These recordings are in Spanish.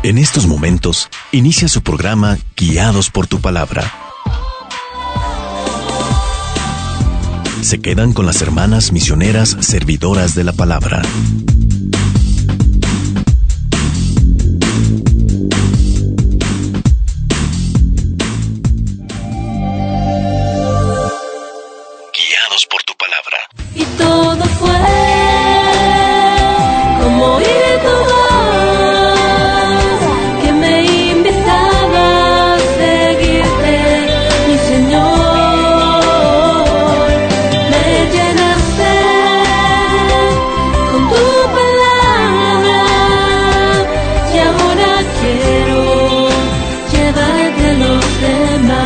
En estos momentos, inicia su programa Guiados por tu Palabra. Se quedan con las hermanas misioneras servidoras de la palabra. Guiados por tu palabra. Y todo fue como oír tu voz que me invitaba a seguirte, mi Señor. Me llenaste con tu palabra y ahora quiero llevarte a los demás.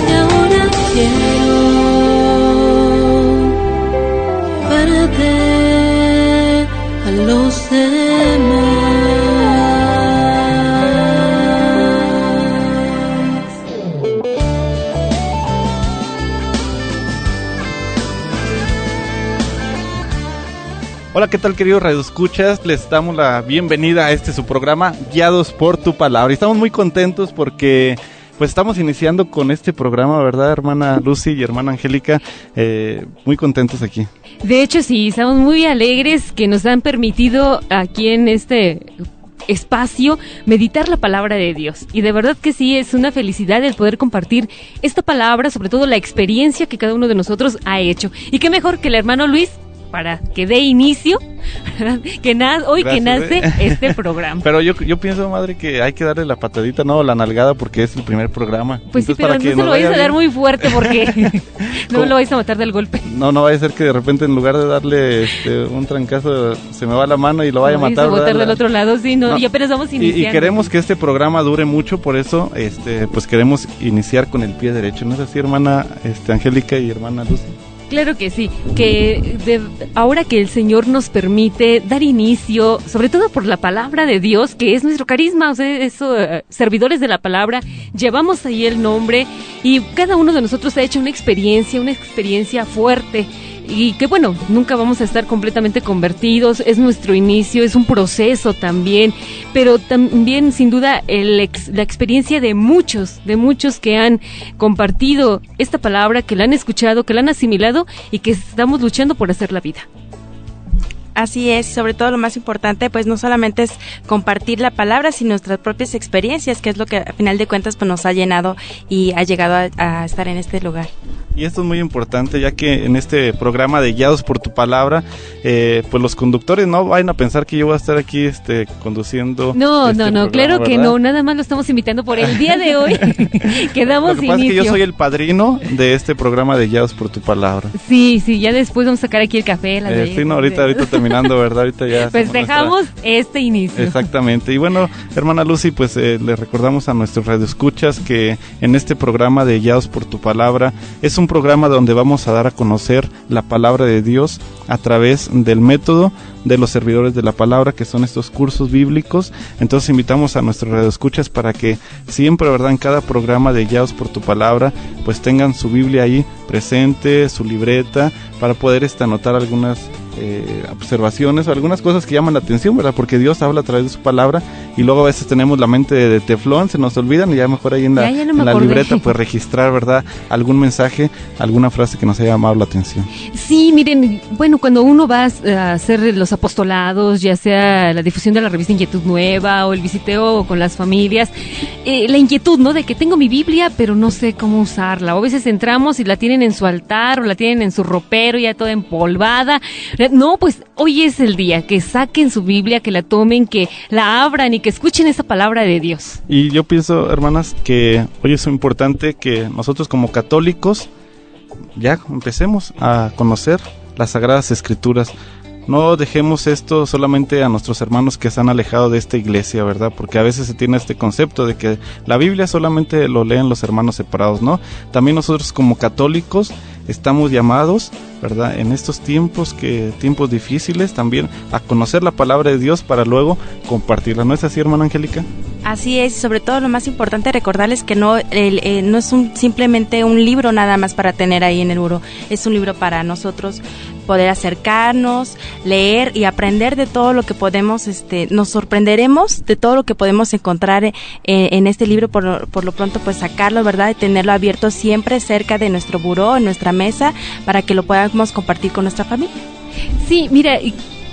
Y ahora quiero llevarte a los demás. Hola, ¿qué tal, queridos radioescuchas? Les damos la bienvenida a su programa, Guiados por tu Palabra. Y estamos muy contentos porque pues estamos iniciando con este programa, ¿verdad, hermana Lucy y hermana Angélica? Muy contentos aquí. De hecho, sí, estamos muy alegres que nos han permitido aquí en este espacio meditar la palabra de Dios. Y de verdad que sí, es una felicidad el poder compartir esta palabra, sobre todo la experiencia que cada uno de nosotros ha hecho. Y qué mejor que el hermano Luis para que dé inicio, que nace este programa. Pero yo pienso, madre, que hay que darle la patadita, no, la nalgada, porque es el primer programa. Pues entonces, sí, pero para no que se lo vais a dar muy fuerte porque no lo vais a matar del golpe. No vaya a ser que de repente en lugar de darle un trancazo se me va la mano y lo vaya a matar. Se botar del otro lado, sí, no, y apenas vamos iniciando. Y queremos que este programa dure mucho, por eso pues queremos iniciar con el pie derecho. ¿No es así, hermana Angélica y hermana Lucy? Claro que sí, ahora que el Señor nos permite dar inicio, sobre todo por la palabra de Dios, que es nuestro carisma, o sea, servidores de la palabra, llevamos ahí el nombre y cada uno de nosotros ha hecho una experiencia fuerte. Y que bueno, nunca vamos a estar completamente convertidos, es nuestro inicio, es un proceso también, pero también sin duda la experiencia de muchos que han compartido esta palabra, que la han escuchado, que la han asimilado y que estamos luchando por hacer la vida. Así es, sobre todo lo más importante, pues no solamente es compartir la palabra, sino nuestras propias experiencias, que es lo que a final de cuentas pues nos ha llenado y ha llegado a estar en este lugar. Y esto es muy importante, ya que en este programa de Guiados por tu Palabra, pues los conductores no vayan a pensar que yo voy a estar aquí conduciendo. No, claro, ¿verdad? Que no, nada más lo estamos invitando por el día de hoy, que damos inicio. Lo que pasa es que yo soy el padrino de este programa de Guiados por tu Palabra. Sí, ya después vamos a sacar aquí el café, las galletas. Sí, no, ahorita terminando, ¿verdad? Ahorita ya. Pues dejamos este inicio. Exactamente. Y bueno, hermana Lucy, pues le recordamos a nuestros radioescuchas que en este programa de Guiados por tu Palabra es un programa donde vamos a dar a conocer la palabra de Dios a través del método de los servidores de la palabra, que son estos cursos bíblicos. Entonces invitamos a nuestros radioescuchas para que siempre, ¿verdad?, en cada programa de Guiados por tu Palabra, pues tengan su Biblia ahí presente, su libreta, para poder anotar algunas observaciones o algunas cosas que llaman la atención, ¿verdad? Porque Dios habla a través de su palabra y luego a veces tenemos la mente de teflón, se nos olvidan y ya mejor ahí en la libreta pues registrar, ¿verdad?, algún mensaje, alguna frase que nos haya llamado la atención. Sí, miren, bueno, cuando uno va a hacer los apostolados, ya sea la difusión de la revista Inquietud Nueva o el visiteo con las familias, la inquietud, ¿no?, de que tengo mi Biblia pero no sé cómo usarla, o a veces entramos y la tienen en su altar o la tienen en su ropero ya toda empolvada. No, pues hoy es el día, que saquen su Biblia, que la tomen, que la abran y que escuchen esa palabra de Dios. Y yo pienso, hermanas, que hoy es importante que nosotros como católicos ya empecemos a conocer las Sagradas Escrituras. No dejemos esto solamente a nuestros hermanos que se han alejado de esta iglesia, ¿verdad? Porque a veces se tiene este concepto de que la Biblia solamente lo leen los hermanos separados, ¿no? También nosotros como católicos estamos llamados, ¿verdad?, en estos tiempos difíciles también a conocer la palabra de Dios para luego compartirla. ¿No es así, hermana Angélica? Así es, sobre todo lo más importante recordarles que no es simplemente un libro nada más para tener ahí en el buró, es un libro para nosotros poder acercarnos, leer y aprender de todo lo que podemos, nos sorprenderemos de todo lo que podemos encontrar en este libro, por lo pronto pues sacarlo, ¿verdad? Y tenerlo abierto siempre cerca de nuestro buró, en nuestra mesa, para que lo podamos compartir con nuestra familia. Sí, mira,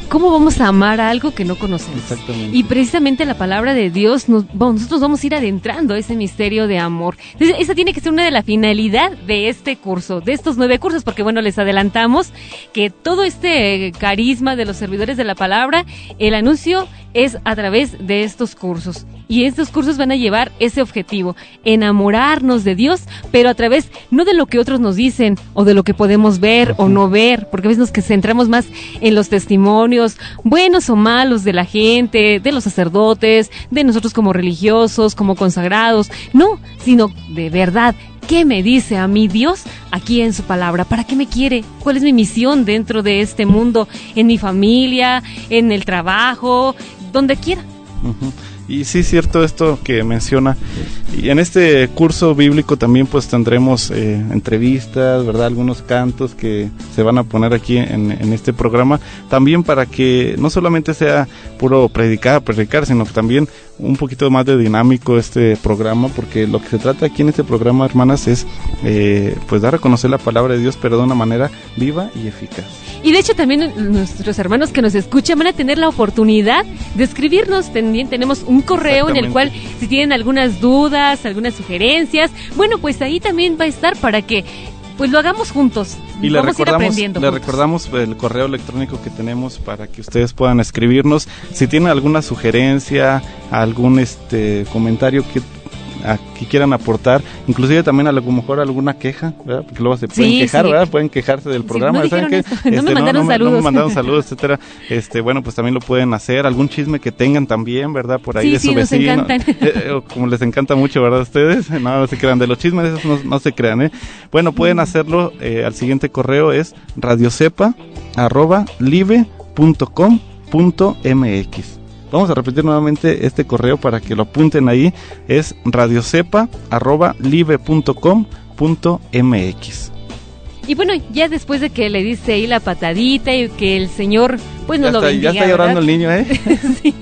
¿cómo vamos a amar a algo que no conocemos? Exactamente. Y precisamente la palabra de Dios, nosotros vamos a ir adentrando a ese misterio de amor. Entonces, esa tiene que ser una de la finalidad de este curso, de estos 9 cursos, porque bueno, les adelantamos que todo este carisma de los servidores de la palabra, el anuncio es a través de estos cursos. Y estos cursos van a llevar ese objetivo, enamorarnos de Dios, pero a través no de lo que otros nos dicen o de lo que podemos ver o no ver, porque a veces nos centramos más en los testimonios, buenos o malos de la gente, de los sacerdotes, de nosotros como religiosos, como consagrados, no, sino de verdad, ¿qué me dice a mí Dios aquí en su palabra? ¿Para qué me quiere? ¿Cuál es mi misión dentro de este mundo? En mi familia, en el trabajo, donde quiera. Uh-huh. Y sí, cierto esto que menciona. Y en este curso bíblico también pues tendremos entrevistas, ¿verdad? Algunos cantos que se van a poner aquí en este programa, también para que no solamente sea puro predicar, sino que también un poquito más de dinámico este programa, porque lo que se trata aquí en este programa, hermanas, es pues dar a conocer la palabra de Dios, pero de una manera viva y eficaz. Y de hecho también nuestros hermanos que nos escuchan van a tener la oportunidad de escribirnos. También tenemos un correo en el cual, si tienen algunas dudas, algunas sugerencias, bueno, pues ahí también va a estar para que pues lo hagamos juntos. Y le recordamos el correo electrónico que tenemos para que ustedes puedan escribirnos. Si tienen alguna sugerencia, algún comentario que quieran aportar, inclusive también a lo mejor alguna queja, ¿verdad? Porque luego se pueden quejar, ¿verdad? Pueden quejarse del programa, no ¿saben qué? No me mandaron saludos. No me mandaron saludos, etcétera. Bueno, pues también lo pueden hacer, algún chisme que tengan también, ¿verdad? Por ahí de su vecino. Nos encantan. Como les encanta mucho, ¿verdad? Ustedes, no se crean de los chismes, esos no se crean, ¿eh? Bueno, pueden hacerlo al siguiente correo, es radiocepa@live.com.mx. Vamos a repetir nuevamente este correo para que lo apunten ahí. Es radiocepa@live.com.mx. Y bueno, ya después de que le dice ahí la patadita y que el Señor pues nos lo bendiga, ya está llorando, ¿verdad? El niño, ¿eh? Sí.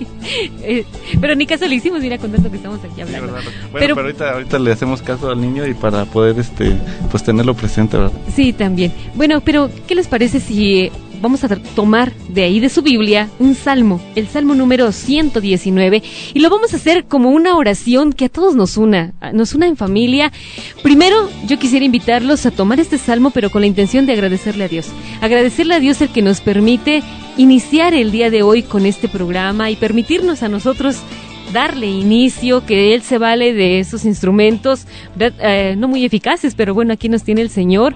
Pero ni caso le hicimos, mira, con tanto que estamos aquí hablando. Sí, bueno, pero ahorita le hacemos caso al niño y para poder pues tenerlo presente, ¿verdad? Sí, también. Bueno, pero ¿qué les parece si vamos a tomar de ahí de su Biblia un salmo, el salmo número 119, y lo vamos a hacer como una oración que a todos nos una en familia? Primero, yo quisiera invitarlos a tomar este salmo, pero con la intención de agradecerle a Dios el que nos permite iniciar el día de hoy con este programa y permitirnos a nosotros darle inicio, que Él se vale de esos instrumentos, no muy eficaces, pero bueno, aquí nos tiene el Señor,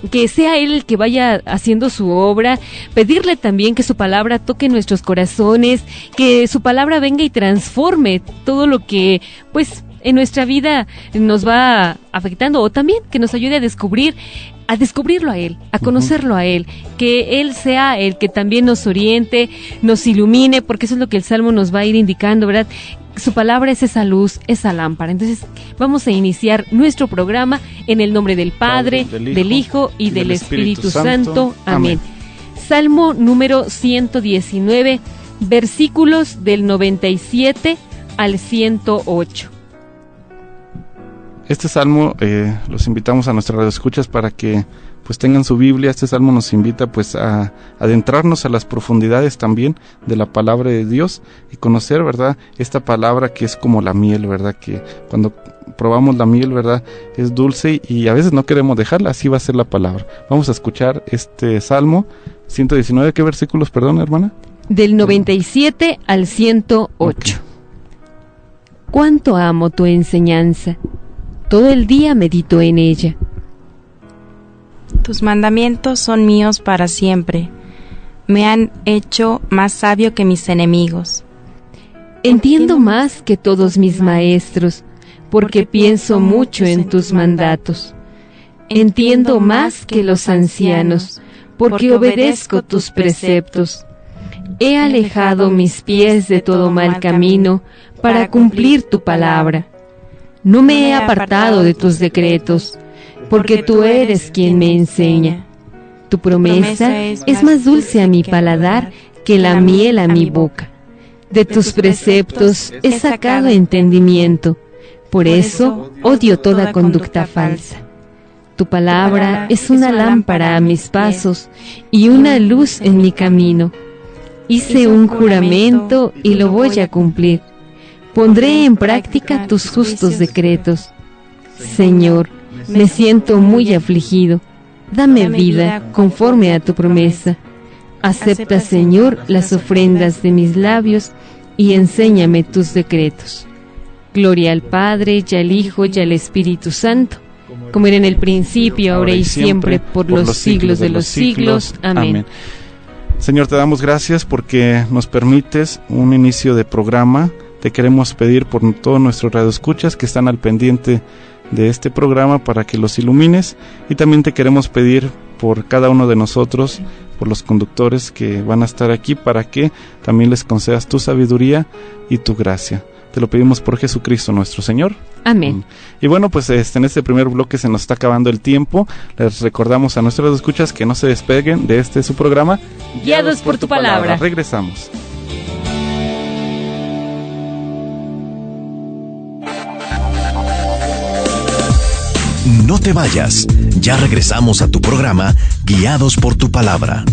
que sea Él el que vaya haciendo su obra, pedirle también que su palabra toque nuestros corazones, que su palabra venga y transforme todo lo que, pues, en nuestra vida nos va afectando, o también que nos ayude a descubrirlo a Él, a conocerlo a Él, que Él sea el que también nos oriente, nos ilumine, porque eso es lo que el Salmo nos va a ir indicando, ¿verdad? Su palabra es esa luz, esa lámpara. Entonces vamos a iniciar nuestro programa en el nombre del Padre, del Hijo y del Espíritu Santo. Amén. Salmo número 119, versículos del 97 al 108. Este salmo los invitamos a nuestras radioescuchas para que pues tengan su Biblia. Este salmo nos invita pues a adentrarnos a las profundidades también de la palabra de Dios y conocer, ¿verdad?, esta palabra que es como la miel, ¿verdad?, que cuando probamos la miel, ¿verdad?, es dulce y a veces no queremos dejarla. Así va a ser la palabra. Vamos a escuchar este salmo 119. ¿Qué versículos, perdón, hermana? Del 97 al 108. Okay. Cuánto amo tu enseñanza. Todo el día medito en ella. Tus mandamientos son míos para siempre. Me han hecho más sabio que mis enemigos. Entiendo más que todos mis maestros, porque pienso mucho en tus mandatos. Entiendo más que los ancianos, porque obedezco tus preceptos. He alejado mis pies de todo mal camino, para cumplir tu palabra. No me he apartado de tus decretos, porque tú eres quien me enseña. Tu promesa es más dulce a mi paladar que la miel a mi boca. De tus preceptos he sacado entendimiento, por eso odio toda conducta falsa. Tu palabra es una lámpara a mis pasos y una luz en mi camino. Hice un juramento y lo voy a cumplir. Pondré en práctica tus justos decretos. Señor, me siento muy afligido. Dame vida conforme a tu promesa. Acepta, Señor, las ofrendas de mis labios y enséñame tus decretos. Gloria al Padre, y al Hijo, y al Espíritu Santo, como era en el principio, ahora y siempre, por los siglos de los siglos. Amén. Señor, te damos gracias porque nos permites un inicio de programa. Te queremos pedir por todos nuestros radioescuchas que están al pendiente de este programa para que los ilumines, y también te queremos pedir por cada uno de nosotros, por los conductores que van a estar aquí, para que también les concedas tu sabiduría y tu gracia. Te lo pedimos por Jesucristo nuestro Señor. Amén. Y bueno, pues en este primer bloque se nos está acabando el tiempo. Les recordamos a nuestros escuchas que no se despeguen de su programa Guiados por tu palabra. Regresamos. No te vayas, ya regresamos a tu programa Guiados por tu palabra.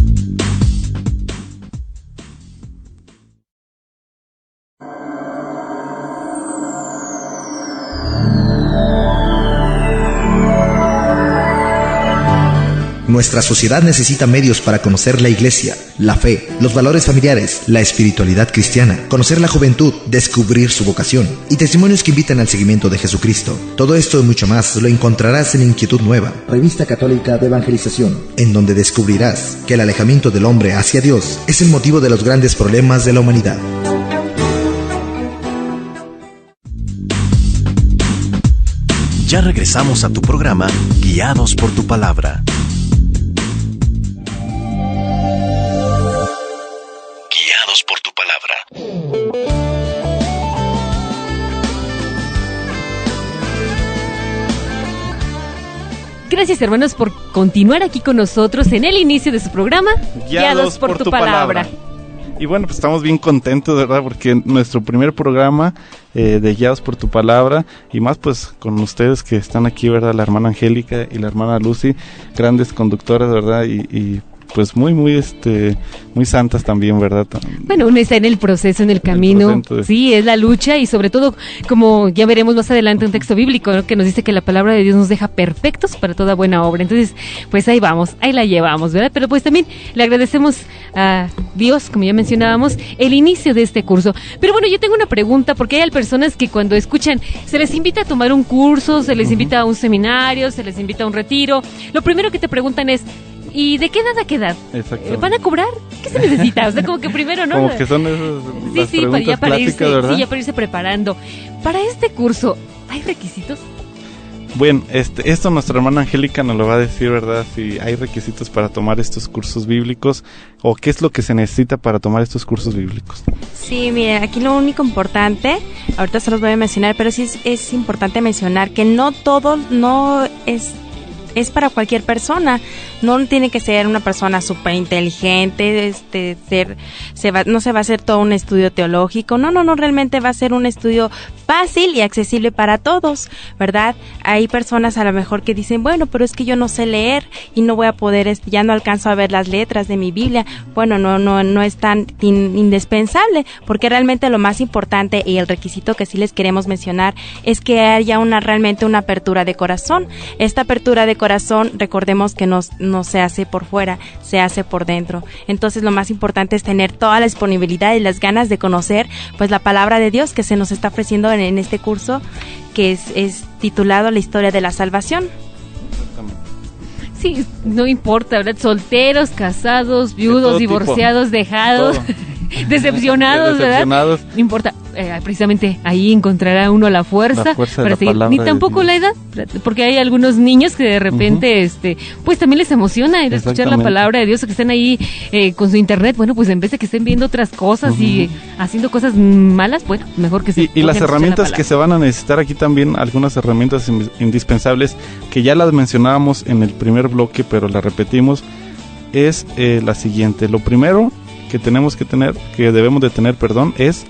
Nuestra sociedad necesita medios para conocer la iglesia, la fe, los valores familiares, la espiritualidad cristiana, conocer la juventud, descubrir su vocación y testimonios que invitan al seguimiento de Jesucristo. Todo esto y mucho más lo encontrarás en Inquietud Nueva, revista católica de evangelización, en donde descubrirás que el alejamiento del hombre hacia Dios es el motivo de los grandes problemas de la humanidad. Ya regresamos a tu programa Guiados por tu palabra. Guiados por tu palabra. Gracias, hermanos, por continuar aquí con nosotros en el inicio de su programa Guiados por tu palabra. Y bueno, pues estamos bien contentos, ¿verdad? Porque nuestro primer programa de Guiados por tu palabra, y más pues con ustedes que están aquí, ¿verdad? La hermana Angélica y la hermana Lucy, grandes conductoras, ¿verdad? Y pues muy santas también, ¿verdad? Bueno, uno está en el proceso, en el camino, sí, es la lucha, y sobre todo, como ya veremos más adelante, un texto bíblico, ¿no?, que nos dice que la palabra de Dios nos deja perfectos para toda buena obra. Entonces, pues ahí vamos, ahí la llevamos, ¿verdad? Pero pues también le agradecemos a Dios, como ya mencionábamos, el inicio de este curso. Pero bueno, yo tengo una pregunta, porque hay personas que cuando escuchan, se les invita a tomar un curso, se les invita a un seminario, se les invita a un retiro. Lo primero que te preguntan es: ¿y de qué edad a qué edad? ¿Van a cobrar? ¿Qué se necesita? O sea, como que primero, ¿no? Como que son esas las preguntas clásicas, ¿verdad? Sí, ya para irse preparando. Para este curso, ¿hay requisitos? Bueno, esto nuestra hermana Angélica nos lo va a decir, ¿verdad? Si hay requisitos para tomar estos cursos bíblicos, o qué es lo que se necesita para tomar estos cursos bíblicos. Sí, mire, aquí lo único importante, ahorita se los voy a mencionar, pero sí es importante mencionar que no todo es para cualquier persona. No tiene que ser una persona súper inteligente, no se va a hacer todo un estudio teológico, no, realmente va a ser un estudio fácil y accesible para todos, ¿verdad? Hay personas a lo mejor que dicen, bueno, pero es que yo no sé leer y no voy a poder, ya no alcanzo a ver las letras de mi Biblia. Bueno, no es tan indispensable, porque realmente lo más importante y el requisito que sí les queremos mencionar es que haya realmente una apertura de corazón. Esta apertura de corazón, recordemos que no se hace por fuera, se hace por dentro. Entonces lo más importante es tener toda la disponibilidad y las ganas de conocer pues la palabra de Dios que se nos está ofreciendo en este curso, que es titulado La historia de la salvación. Sí, no importa, ¿verdad? Solteros, casados, viudos, divorciados, dejados, decepcionados, ¿verdad? No importa. precisamente ahí encontrará uno la fuerza de para la seguir. palabra Ni de tampoco Dios. la edad, porque hay algunos niños que de repente, pues también les emociona ir a escuchar la Exactamente. palabra de Dios, o que estén ahí con su internet. Bueno, pues en vez de que estén viendo otras cosas y haciendo cosas malas, bueno, mejor que se Y pongan a las escuchar la herramientas que palabra. se van a necesitar aquí también, algunas herramientas indispensables que ya las mencionábamos en el primer bloque, pero las repetimos, es la siguiente. Lo primero que debemos de tener, es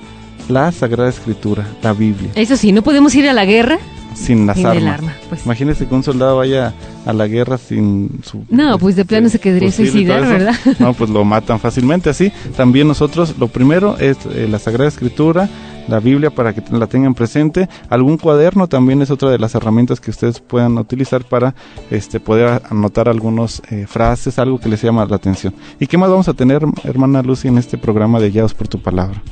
la Sagrada Escritura, la Biblia, Eso sí, no podemos ir a la guerra sin las sin armas. el arma. Pues. Imagínese que un soldado vaya a la guerra sin su... No, pues de plano se quedaría fusil y suicidar, todo eso. ¿verdad? No, pues lo matan fácilmente. Así, también nosotros, lo primero es la Sagrada Escritura, la Biblia, para que la tengan presente. Algún cuaderno también es otra de las herramientas que ustedes puedan utilizar para poder anotar algunas frases, algo que les llama la atención. ¿Y qué más vamos a tener, hermana Lucy, en este programa de Guiados por tu Palabra?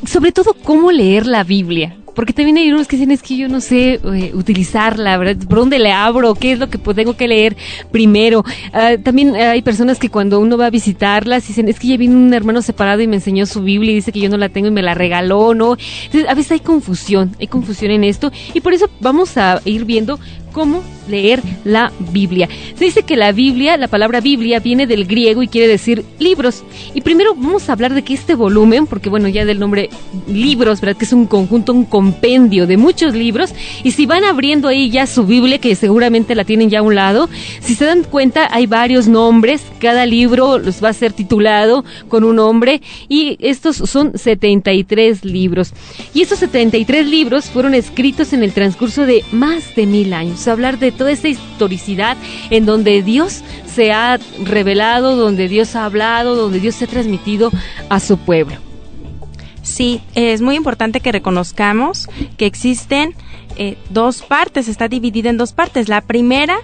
Sobre todo, cómo leer la Biblia. Porque también hay unos que dicen, es que yo no sé utilizarla, ¿verdad? ¿Por dónde le abro? ¿Qué es lo que tengo que leer primero? También hay personas que cuando uno va a visitarlas dicen, es que ya vino un hermano separado y me enseñó su Biblia y dice que yo no la tengo y me la regaló, ¿no? Entonces, a veces hay confusión en esto, y por eso vamos a ir viendo cómo leer la Biblia. Se dice que la Biblia, la palabra Biblia, viene del griego y quiere decir libros. Y primero vamos a hablar de que este volumen, porque bueno, ya del nombre libros, ¿verdad? Que es un conjunto, un compendio de muchos libros. Y si van abriendo ahí ya su Biblia, que seguramente la tienen ya a un lado, si se dan cuenta, hay varios nombres. Cada libro los va a ser titulado con un nombre. Y estos son 73 libros. Y estos 73 libros fueron escritos en el transcurso de más de 1000 años. Hablar de toda esta historicidad en donde Dios se ha revelado, donde Dios ha hablado, donde Dios se ha transmitido a su pueblo. Sí, es muy importante que reconozcamos que existen dos partes, está dividida en dos partes. La primera,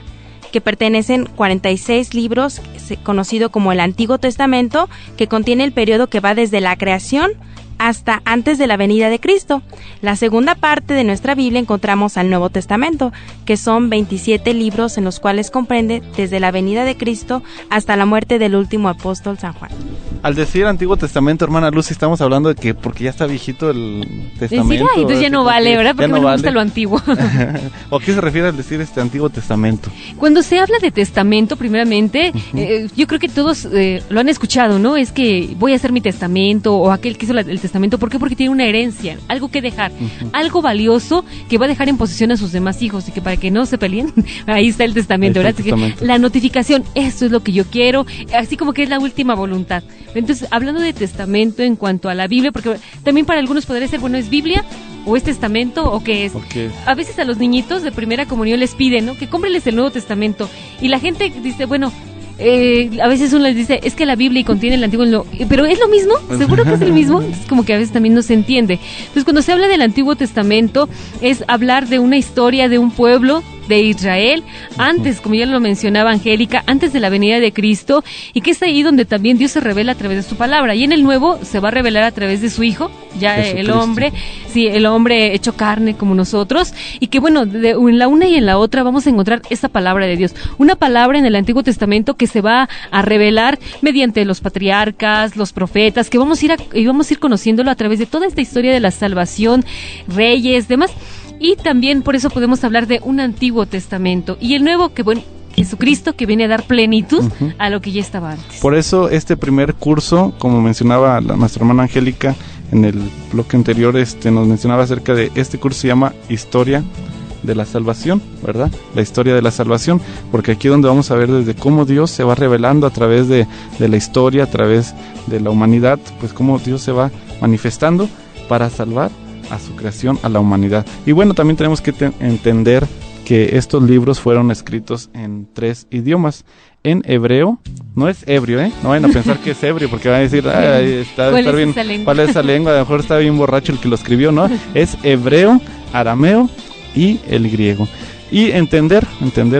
que pertenecen 46 libros, conocido como el Antiguo Testamento, que contiene el periodo que va desde la creación hasta antes de la venida de Cristo. La segunda parte de nuestra Biblia encontramos al Nuevo Testamento, que son 27 libros en los cuales comprende desde la venida de Cristo hasta la muerte del último apóstol San Juan. Al decir Antiguo Testamento, hermana Lucy, estamos hablando de que porque ya está viejito el Testamento. Decir, entonces ya no vale, ¿verdad? Porque no me gusta lo antiguo. ¿O a qué se refiere al decir Antiguo Testamento? Cuando se habla de testamento, primeramente, yo creo que todos lo han escuchado, ¿no? Es que voy a hacer mi testamento, o aquel que hizo el testamento. ¿Por qué? Porque tiene una herencia, algo que dejar, algo valioso que va a dejar en posesión a sus demás hijos, y que para que no se peleen, ahí está el testamento, Ahí está ¿verdad? el testamento. La notificación, esto es lo que yo quiero, así como que es la última voluntad. Entonces, hablando de testamento en cuanto a la Biblia, porque también para algunos podría ser, bueno, ¿es Biblia o es testamento o qué es? Okay. A veces a los niñitos de primera comunión les piden, ¿no?, que cómprenles el Nuevo Testamento, y la gente dice, bueno, a veces uno les dice, es que la Biblia contiene el Antiguo, pero ¿es lo mismo? ¿Seguro que es el mismo? Es como que a veces también no se entiende. Entonces, cuando se habla del Antiguo Testamento, es hablar de una historia de un pueblo de Israel, antes, como ya lo mencionaba Angélica, antes de la venida de Cristo, y que es ahí donde también Dios se revela a través de su palabra. Y en el Nuevo se va a revelar a través de su Hijo, ya el hombre, sí, el hombre hecho carne como nosotros, y que bueno, en la una y en la otra vamos a encontrar esta palabra de Dios, una palabra en el Antiguo Testamento que se va a revelar mediante los patriarcas, los profetas, que vamos a ir conociéndolo a través de toda esta historia de la salvación, reyes, demás. Y también por eso podemos hablar de un Antiguo Testamento y el Nuevo, que bueno, Jesucristo, que viene a dar plenitud a lo que ya estaba antes. Por eso este primer curso, como mencionaba nuestra hermana Angélica en el bloque anterior, nos mencionaba acerca de este curso, se llama Historia de la Salvación, ¿verdad? La historia de la salvación, porque aquí es donde vamos a ver desde cómo Dios se va revelando a través de la historia, a través de la humanidad, pues cómo Dios se va manifestando para salvar a su creación, a la humanidad. Y bueno, también tenemos que entender que estos libros fueron escritos en 3 idiomas. En hebreo, no es ebrio, no vayan a pensar que es ebrio, porque van a decir, ¿Cuál es esa lengua? ¿Cuál es esa lengua? A lo mejor está bien borracho el que lo escribió, ¿no? Es hebreo, arameo y el griego. Y entender,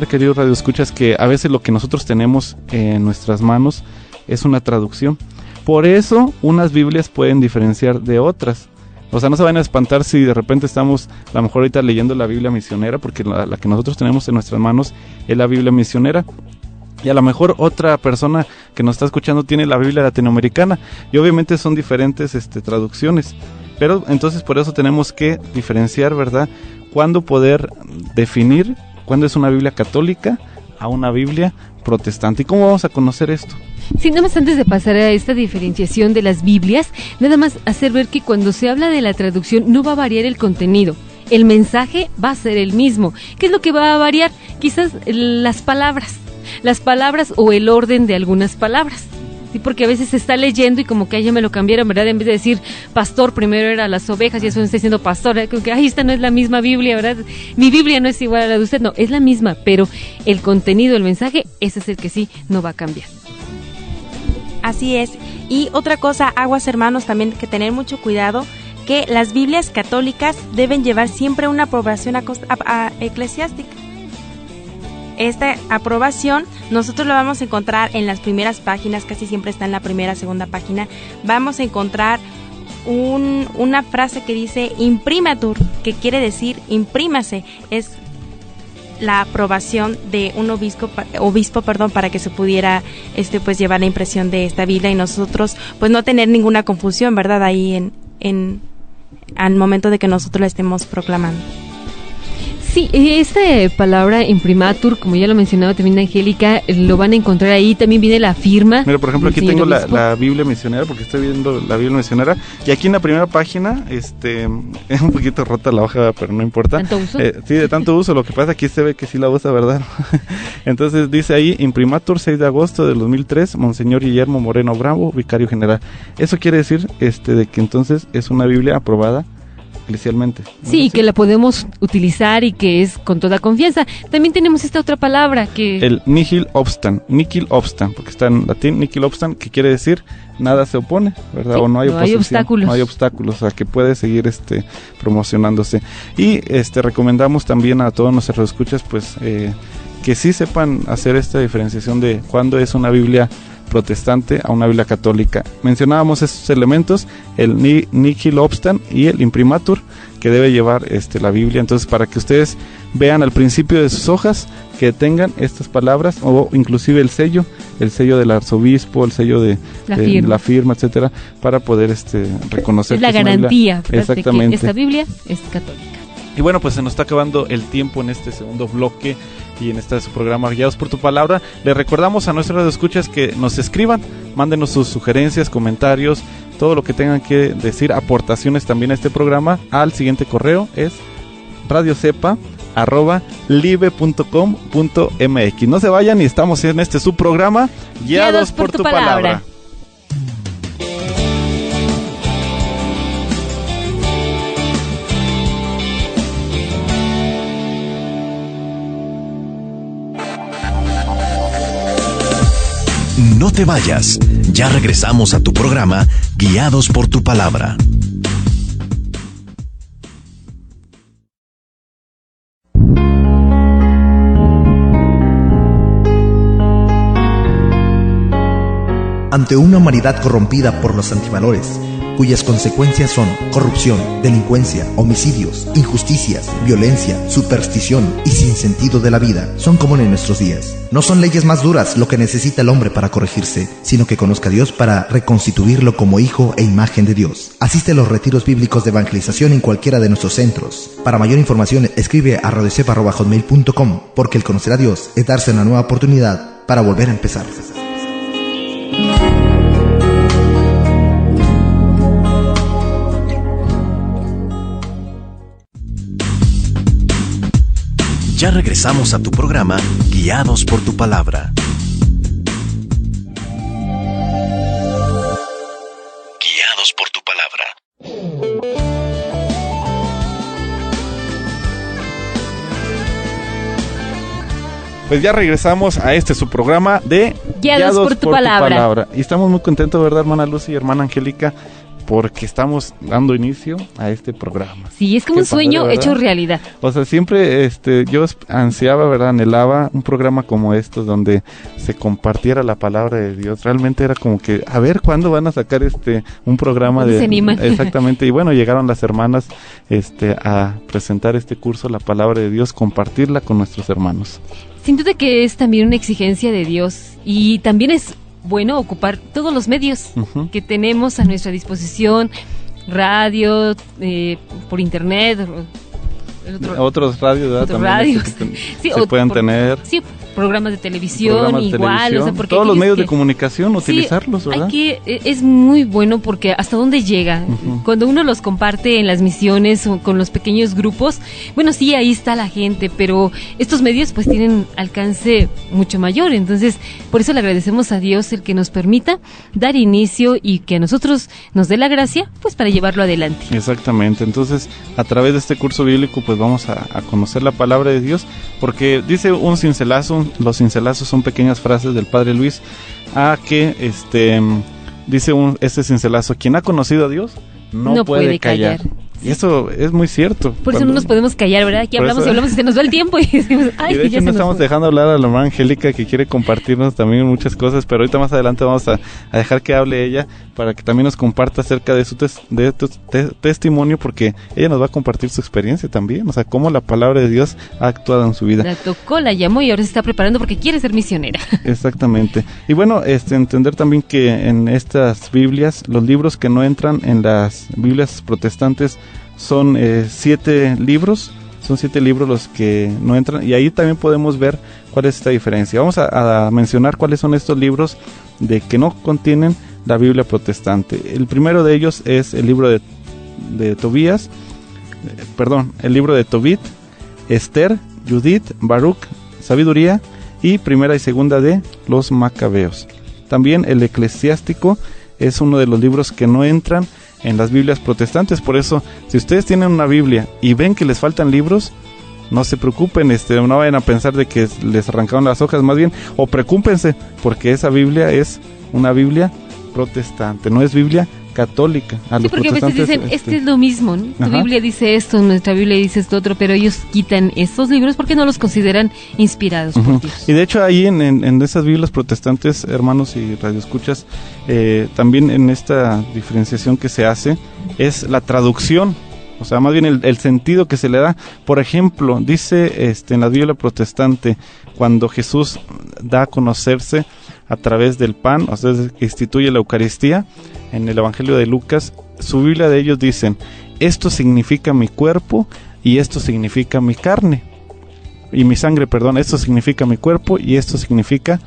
queridos radioescuchas, que a veces lo que nosotros tenemos en nuestras manos es una traducción. Por eso, unas Biblias pueden diferenciar de otras. O sea, no se van a espantar si de repente estamos, a lo mejor ahorita leyendo la Biblia misionera, porque la que nosotros tenemos en nuestras manos es la Biblia misionera. Y a lo mejor otra persona que nos está escuchando tiene la Biblia latinoamericana. Y obviamente son diferentes traducciones. Pero entonces por eso tenemos que diferenciar, ¿verdad? Cuándo poder definir cuándo es una Biblia católica a una Biblia protestante. ¿Y cómo vamos a conocer esto? Sí, nada más antes de pasar a esta diferenciación de las Biblias, nada más hacer ver que cuando se habla de la traducción no va a variar el contenido. El mensaje va a ser el mismo. ¿Qué es lo que va a variar? Quizás las palabras o el orden de algunas palabras. Sí, porque a veces se está leyendo y como que ya me lo cambiaron, ¿verdad? En vez de decir pastor, primero era las ovejas y eso me está diciendo pastor, ¿eh? Como que, esta no es la misma Biblia, ¿verdad? Mi Biblia no es igual a la de usted, no, es la misma, pero el contenido, el mensaje, ese es el que sí no va a cambiar. Así es. Y otra cosa, aguas hermanos, también que tener mucho cuidado, que las Biblias católicas deben llevar siempre una aprobación eclesiástica. Esta aprobación nosotros la vamos a encontrar en las primeras páginas, casi siempre está en la primera, segunda página. Vamos a encontrar una frase que dice imprimatur, que quiere decir imprímase. Es la aprobación de un obispo, para que se pudiera pues llevar la impresión de esta Biblia y nosotros pues no tener ninguna confusión, ¿verdad? Ahí al momento de que nosotros la estemos proclamando. Sí, esta palabra imprimatur, como ya lo mencionaba también Angélica, lo van a encontrar ahí, también viene la firma. Mira, por ejemplo, aquí tengo la Biblia misionera, porque estoy viendo la Biblia misionera, y aquí en la primera página, es un poquito rota la hoja, pero no importa. ¿Tanto uso? Sí, de tanto uso, lo que pasa aquí se ve que sí la usa, ¿verdad? Entonces dice ahí, imprimatur 6 de agosto de 2003, Monseñor Guillermo Moreno Bravo, vicario general. Eso quiere decir de que entonces es una Biblia aprobada eclesialmente, ¿no? Sí, que la podemos utilizar y que es con toda confianza. También tenemos esta otra palabra que... El nihil obstant, porque está en latín, nihil obstant, que quiere decir nada se opone, ¿verdad? Sí, o no hay oposición, obstáculos. No hay obstáculos, o sea, que puede seguir promocionándose. Y recomendamos también a todos nuestros escuchas, pues, que sí sepan hacer esta diferenciación de cuándo es una Biblia protestante a una Biblia católica. Mencionábamos estos elementos, el nihil obstant y el imprimatur, que debe llevar la Biblia. Entonces, para que ustedes vean al principio de sus hojas que tengan estas palabras, o inclusive el sello del arzobispo, el sello de la firma, etcétera, para poder reconocer es la garantía exactamente de que esta Biblia es católica. Y bueno, pues se nos está acabando el tiempo en este segundo bloque y en su programa Guiados por tu Palabra. Les recordamos a nuestros radioescuchas que nos escriban, mándenos sus sugerencias, comentarios, todo lo que tengan que decir, aportaciones también a este programa, al siguiente correo, es radiocepa@live.com.mx. No se vayan y estamos en su programa Guiados por tu Palabra. No te vayas, ya regresamos a tu programa Guiados por tu Palabra. Ante una humanidad corrompida por los antivalores, cuyas consecuencias son corrupción, delincuencia, homicidios, injusticias, violencia, superstición y sinsentido de la vida, son comunes en nuestros días. No son leyes más duras lo que necesita el hombre para corregirse, sino que conozca a Dios para reconstituirlo como hijo e imagen de Dios. Asiste a los retiros bíblicos de evangelización en cualquiera de nuestros centros. Para mayor información, escribe a radiocepa@hotmail.com, porque el conocer a Dios es darse una nueva oportunidad para volver a empezar. Ya regresamos a tu programa Guiados por tu Palabra. Guiados por tu Palabra. Pues ya regresamos a su programa de Guiados por tu Palabra. Y estamos muy contentos, ¿verdad, hermana Lucy y hermana Angélica? Porque estamos dando inicio a este programa. Sí, es como un sueño hecho realidad. O sea, siempre yo ansiaba, ¿verdad? Anhelaba un programa como estos donde se compartiera la palabra de Dios. Realmente era como que, a ver, ¿cuándo van a sacar un programa de... Se animan. Exactamente. Y bueno, llegaron las hermanas a presentar este curso, la palabra de Dios, compartirla con nuestros hermanos. Sin duda que es también una exigencia de Dios y también es bueno ocupar todos los medios que tenemos a nuestra disposición, radio, por internet, otros radios, ¿verdad? otros También radios. Sí, se pueden tener. Sí, programas de televisión, Programas de igual, televisión, o sea, porque todos los aquellos medios de que- comunicación, Sí, utilizarlos, ¿verdad? es muy bueno porque hasta dónde llega. Ujú. Cuando uno los comparte en las misiones o con los pequeños grupos, bueno, sí, ahí está la gente, pero estos medios pues tienen alcance mucho mayor. Entonces, por eso le agradecemos a Dios el que nos permita dar inicio y que a nosotros nos dé la gracia pues para llevarlo adelante. Exactamente, entonces a través de este curso bíblico pues vamos a conocer la palabra de Dios, porque dice un cincelazo, los cincelazos son pequeñas frases del Padre Luis, dice este cincelazo: quien ha conocido a Dios no puede callar. Y eso es muy cierto. Por eso no nos podemos callar, ¿verdad? Aquí Por hablamos eso- y hablamos y se nos va el tiempo y decimos, ay, Y de ya hecho se no nos estamos fue. dejando hablar a la hermana Angélica, que quiere compartirnos también muchas cosas, pero ahorita más adelante vamos a dejar que hable ella para que también nos comparta acerca de su testimonio, porque ella nos va a compartir su experiencia también, o sea, cómo la palabra de Dios ha actuado en su vida. La tocó, la llamó y ahora se está preparando porque quiere ser misionera. Exactamente. Y bueno, entender también que en estas Biblias, los libros que no entran en las Biblias protestantes son 7 libros. Son 7 libros los que no entran, y ahí también podemos ver cuál es esta diferencia. Vamos a mencionar cuáles son estos libros de que no contienen la Biblia protestante. El primero de ellos es el libro de Tobías, el libro de Tobit, Esther, Judith, Baruch, Sabiduría, y primera y segunda de los Macabeos. También el Eclesiástico es uno de los libros que no entran en las Biblias protestantes. Por eso, si ustedes tienen una Biblia y ven que les faltan libros, no se preocupen, no vayan a pensar de que les arrancaron las hojas, más bien, o preocúpense, porque esa Biblia es una Biblia protestante, no es Biblia católica. Sí, porque a veces dicen, es lo mismo, ¿no? Tu Ajá. Biblia dice esto, nuestra Biblia dice esto otro, pero ellos quitan estos libros porque no los consideran inspirados Ujú. por Dios. Y de hecho ahí en esas Biblias protestantes, hermanos y radioescuchas, también en esta diferenciación que se hace es la traducción, o sea, más bien el sentido que se le da. Por ejemplo, dice en la Biblia protestante, cuando Jesús da a conocerse a través del pan, o sea, que instituye la Eucaristía, en el Evangelio de Lucas, su Biblia de ellos dicen: esto significa mi cuerpo y esto significa mi carne. Y mi sangre, perdón, esto significa mi cuerpo y esto significa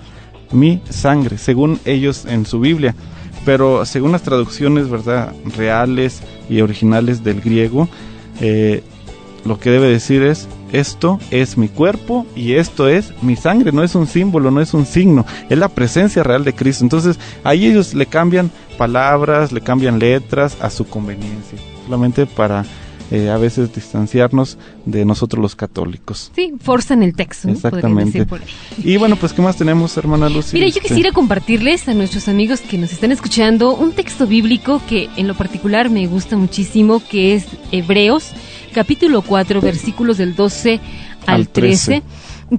mi sangre, según ellos en su Biblia. Pero según las traducciones, ¿verdad?, reales y originales del griego, lo que debe decir es: esto es mi cuerpo y esto es mi sangre. No es un símbolo, no es un signo, es la presencia real de Cristo. Entonces ahí ellos le cambian palabras, le cambian letras a su conveniencia, solamente para a veces distanciarnos de nosotros los católicos. Sí, forzan el texto, ¿no? Podrían Exactamente. decir por ahí. Y bueno, pues ¿qué más tenemos, hermana Lucy? Mira, yo quisiera compartirles a nuestros amigos que nos están escuchando un texto bíblico que en lo particular me gusta muchísimo, que es Hebreos, capítulo 4, versículos del 12 al 13,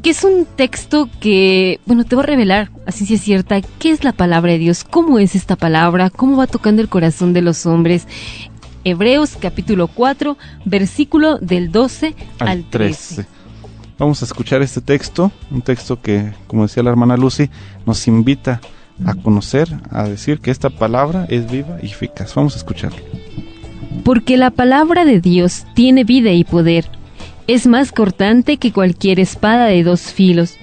que es un texto que, bueno, te va a revelar a ciencia cierta qué es la palabra de Dios, cómo es esta palabra, cómo va tocando el corazón de los hombres. Hebreos, capítulo 4, versículo del 12 al 13. Vamos a escuchar este texto, un texto que, como decía la hermana Lucy, nos invita a conocer, a decir que esta palabra es viva y eficaz. Vamos a escucharlo. Porque la palabra de Dios tiene vida y poder, es más cortante que cualquier espada de 2 filos,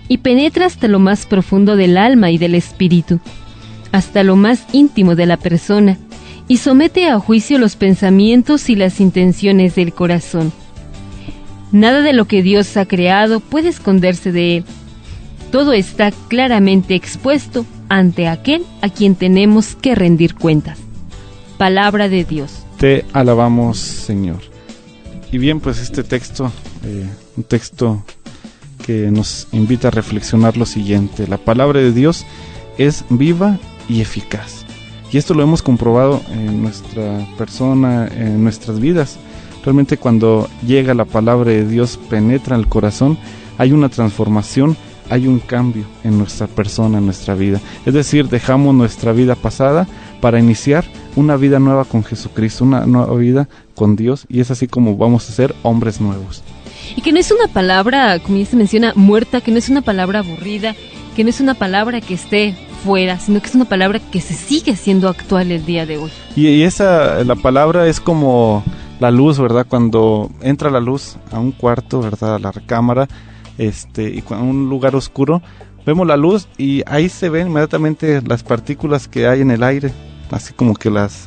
y penetra hasta lo más profundo del alma y del espíritu, hasta lo más íntimo de la persona, y somete a juicio los pensamientos y las intenciones del corazón. Nada de lo que Dios ha creado puede esconderse de él. Todo está claramente expuesto ante aquel a quien tenemos que rendir cuentas. Palabra de Dios. Te alabamos, Señor. Y bien, pues este texto, un texto que nos invita a reflexionar lo siguiente: la palabra de Dios es viva y eficaz. Y esto lo hemos comprobado en nuestra persona, en nuestras vidas. Realmente cuando llega la palabra de Dios, penetra el corazón, hay una transformación, hay un cambio en nuestra persona, en nuestra vida. Es decir, dejamos nuestra vida pasada para iniciar una vida nueva con Jesucristo, una nueva vida con Dios, y es así como vamos a ser hombres nuevos. Y que no es una palabra, como ya se menciona, muerta, que no es una palabra aburrida, que no es una palabra que esté fuera, sino que es una palabra que se sigue siendo actual el día de hoy. Y la palabra es como la luz, ¿verdad? Cuando entra la luz a un cuarto, ¿verdad? A la recámara, y a un lugar oscuro, vemos la luz y ahí se ven inmediatamente las partículas que hay en el aire. Así como que las,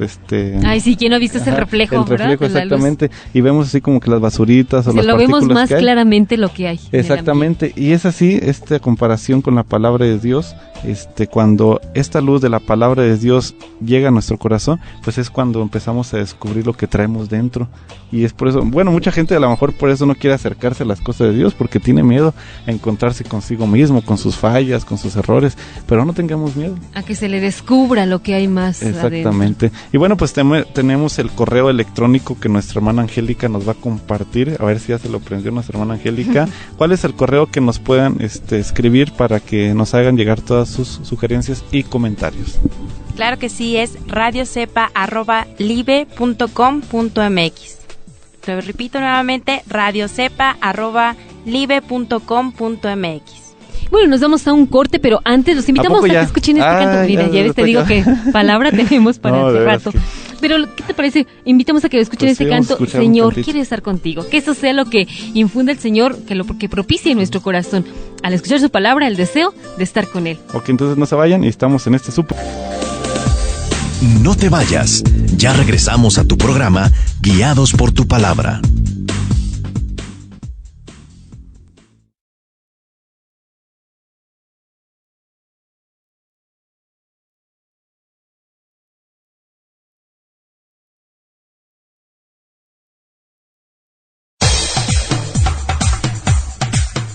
Ay, sí, ¿quién no ha visto ese reflejo, el reflejo, ¿verdad? exactamente. Y vemos así como que las basuritas o las lo partículas vemos más que hay. claramente lo que hay. Exactamente. Y es así, esta comparación con la palabra de Dios, cuando esta luz de la palabra de Dios llega a nuestro corazón, pues es cuando empezamos a descubrir lo que traemos dentro. Y es por eso, bueno, mucha gente a lo mejor por eso no quiere acercarse a las cosas de Dios, porque tiene miedo a encontrarse consigo mismo, con sus fallas, con sus errores, pero no tengamos miedo. A que se le descubra lo que hay más exactamente adentro. Y bueno, pues tenemos el correo electrónico que nuestra hermana Angélica nos va a compartir, a ver si ya se lo prendió nuestra hermana Angélica. ¿Cuál es el correo que nos puedan escribir para que nos hagan llegar todas sus sugerencias y comentarios? Claro que sí, es radiocepa@libe.com.mx. Lo repito nuevamente, radiocepa@libe.com.mx. Bueno, nos vamos a un corte, pero antes los invitamos a que escuchen este canto. Mira, ya ves, te digo que palabra tenemos para hace rato. Pero, ¿qué te parece? Invitamos a que escuchen este canto. Señor, quiere estar contigo. Que eso sea lo que infunda el Señor, que propicie en nuestro corazón. Al escuchar su palabra, el deseo de estar con Él. Ok, entonces no se vayan y estamos en este súper. No te vayas. Ya regresamos a tu programa, Guiados por tu Palabra.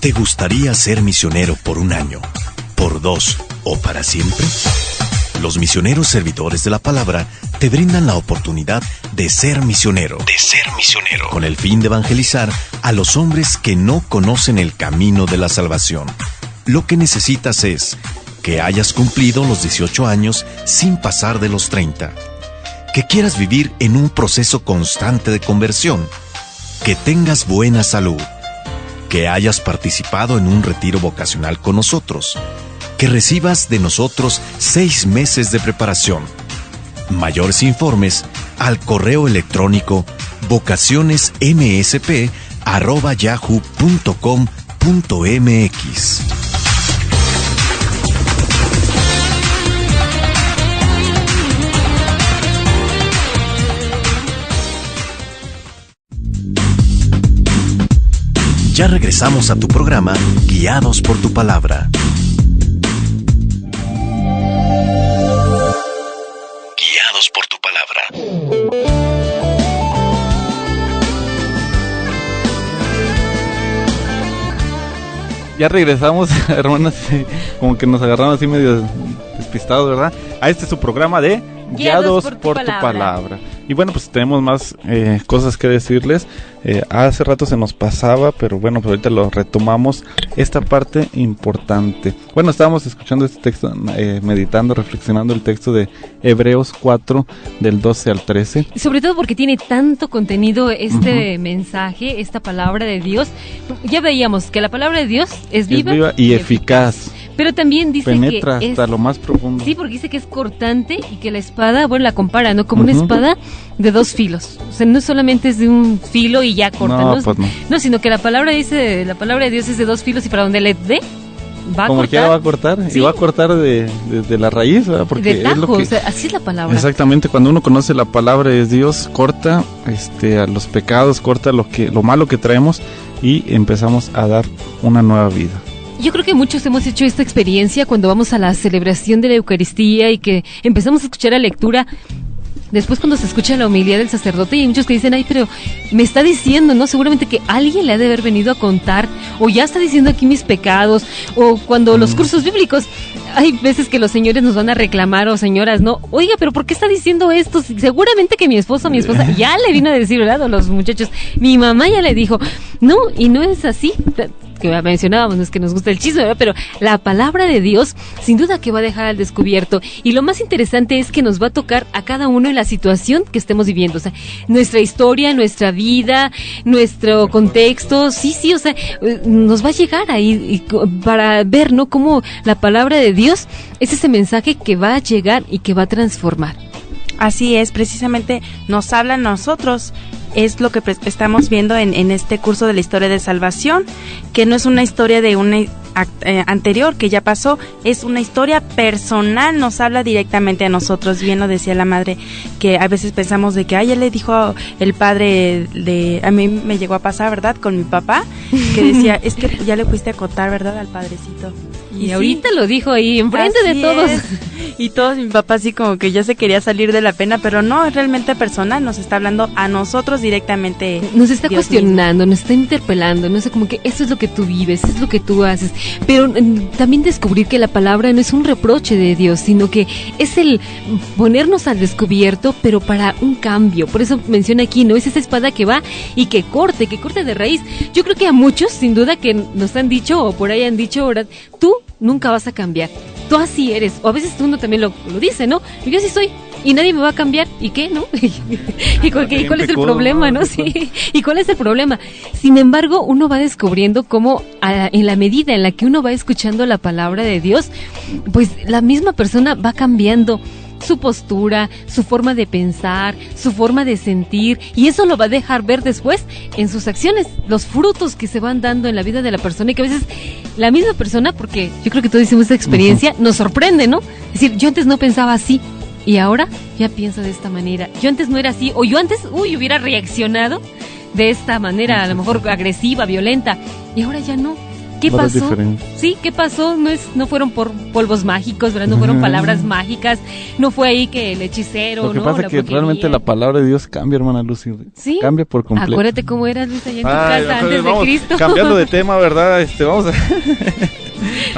¿Te gustaría ser misionero por 1 año, por 2 o para siempre? Los misioneros servidores de la palabra te brindan la oportunidad de ser misionero. Con el fin de evangelizar a los hombres que no conocen el camino de la salvación. Lo que necesitas es que hayas cumplido los 18 años sin pasar de los 30. Que quieras vivir en un proceso constante de conversión. Que tengas buena salud. Que hayas participado en un retiro vocacional con nosotros. Que recibas de nosotros 6 meses de preparación. Mayores informes al correo electrónico vocacionesmsp@yahoo.com.mx. Ya regresamos a tu programa, Guiados por tu Palabra. Guiados por tu Palabra. Ya regresamos, hermanas, como que nos agarramos así medio despistados, ¿verdad? A este es su programa de Guiados por tu Palabra. Y bueno, pues tenemos más cosas que decirles. Hace rato se nos pasaba, pero bueno, pues ahorita lo retomamos. Esta parte importante. Bueno, estábamos escuchando este texto, meditando, reflexionando el texto de Hebreos 4, del 12 al 13. Sobre todo porque tiene tanto contenido mensaje, esta palabra de Dios. Ya veíamos que la palabra de Dios es viva y eficaz. Pero también dice penetra que hasta lo más profundo. Sí, porque dice que es cortante y que la espada, bueno, la compara, ¿no? Como una espada de 2 filos. O sea, no solamente es de un filo y ya corta, ¿no? Pues no. No, sino que la palabra de Dios es de 2 filos y para donde le dé, va a como cortar. quiera va a cortar, ¿sí? Y va a cortar de la raíz, ¿verdad? Porque de tajo, es lo que, o sea, así es la palabra. Exactamente, cuando uno conoce la palabra de Dios, corta a los pecados, corta lo malo que traemos y empezamos a dar una nueva vida. Yo creo que muchos hemos hecho esta experiencia cuando vamos a la celebración de la Eucaristía y que empezamos a escuchar la lectura. Después cuando se escucha la homilía del sacerdote y hay muchos que dicen, ay, pero me está diciendo, ¿no? Seguramente que alguien le ha de haber venido a contar, o ya está diciendo aquí mis pecados, o cuando los cursos bíblicos, hay veces que los señores nos van a reclamar, o señoras, ¿no? Oiga, pero ¿por qué está diciendo esto? Seguramente que mi esposa ya le vino a decir, ¿verdad? O los muchachos, mi mamá ya le dijo, no, y no es así. que mencionábamos, no es que nos gusta el chisme, ¿verdad? Pero la palabra de Dios sin duda que va a dejar al descubierto, y lo más interesante es que nos va a tocar a cada uno en la situación que estemos viviendo, o sea, nuestra historia, nuestra vida, nuestro contexto, sí, o sea, nos va a llegar ahí para ver, ¿no?, cómo la palabra de Dios es ese mensaje que va a llegar y que va a transformar. Así es, precisamente nos habla a nosotros, es lo que estamos viendo en este curso de la historia de salvación, que no es una historia de una anterior que ya pasó, es una historia personal, nos habla directamente a nosotros. Bien lo decía la madre, que a veces pensamos de que, ya le dijo el padre a mí me llegó a pasar, ¿verdad?, con mi papá, que decía, es que ya le fuiste a contar, ¿verdad?, al padrecito. Y ahorita sí, lo dijo ahí, enfrente de todos. Y todos, mi papá así como que ya se quería salir de la pena, pero no, es realmente personal, nos está hablando a nosotros directamente. Nos está Dios cuestionando, mismo. Nos está interpelando, no sé, como que eso es lo que tú vives, eso es lo que tú haces. Pero también descubrir que la palabra no es un reproche de Dios, sino que es el ponernos al descubierto, pero para un cambio. Por eso menciona aquí, ¿no? Es esa espada que va y que corte de raíz. Yo creo que a muchos, sin duda, que nos han dicho, o por ahí han dicho, ¿verdad?, tú nunca vas a cambiar, tú así eres, o a veces uno también lo dice, ¿no? Yo así soy y nadie me va a cambiar, ¿y qué, no? ¿Y cuál es el problema, no? Sí. ¿Y cuál es el problema? Sin embargo, uno va descubriendo cómo en la medida en la que uno va escuchando la palabra de Dios, pues la misma persona va cambiando su postura, su forma de pensar, su forma de sentir, y eso lo va a dejar ver después en sus acciones, los frutos que se van dando en la vida de la persona, y que a veces la misma persona, porque yo creo que todos hicimos esta experiencia, nos sorprende, ¿no? Es decir, yo antes no pensaba así, y ahora ya pienso de esta manera. Yo antes no era así, o yo antes, hubiera reaccionado de esta manera, a lo mejor agresiva, violenta, y ahora ya no. ¿Qué pasó? Sí, ¿qué pasó? No fueron por polvos mágicos, ¿verdad? No fueron palabras mágicas, no fue ahí que el hechicero, ¿no? Lo que pasa es que realmente la palabra de Dios cambia, hermana Lucy. Sí. Cambia por completo. Acuérdate cómo eras, Luis, allá en tu casa antes de Cristo. Cambiando de tema, ¿verdad? Vamos a...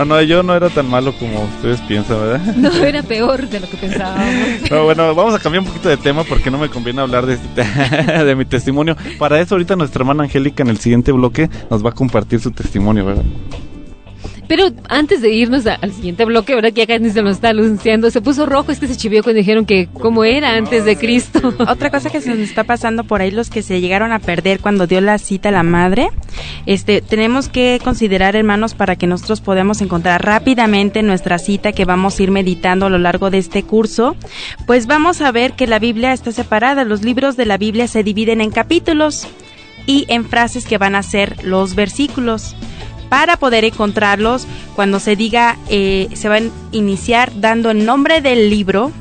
No, yo no era tan malo como ustedes piensan, ¿verdad? No, era peor de lo que pensábamos. No, bueno, vamos a cambiar un poquito de tema porque no me conviene hablar de mi testimonio. Para eso ahorita nuestra hermana Angélica en el siguiente bloque nos va a compartir su testimonio, ¿verdad? Pero antes de irnos al siguiente bloque, ¿verdad?, que acá ni se nos está anunciando, se puso rojo, es que se chivió cuando dijeron que cómo era antes de Cristo. Otra cosa que se nos está pasando por ahí, los que se llegaron a perder cuando dio la cita a la madre, tenemos que considerar, hermanos, para que nosotros podamos encontrar rápidamente nuestra cita que vamos a ir meditando a lo largo de este curso, pues vamos a ver que la Biblia está separada, los libros de la Biblia se dividen en capítulos y en frases que van a ser los versículos. Para poder encontrarlos, cuando se diga, se van a iniciar dando el nombre del libro,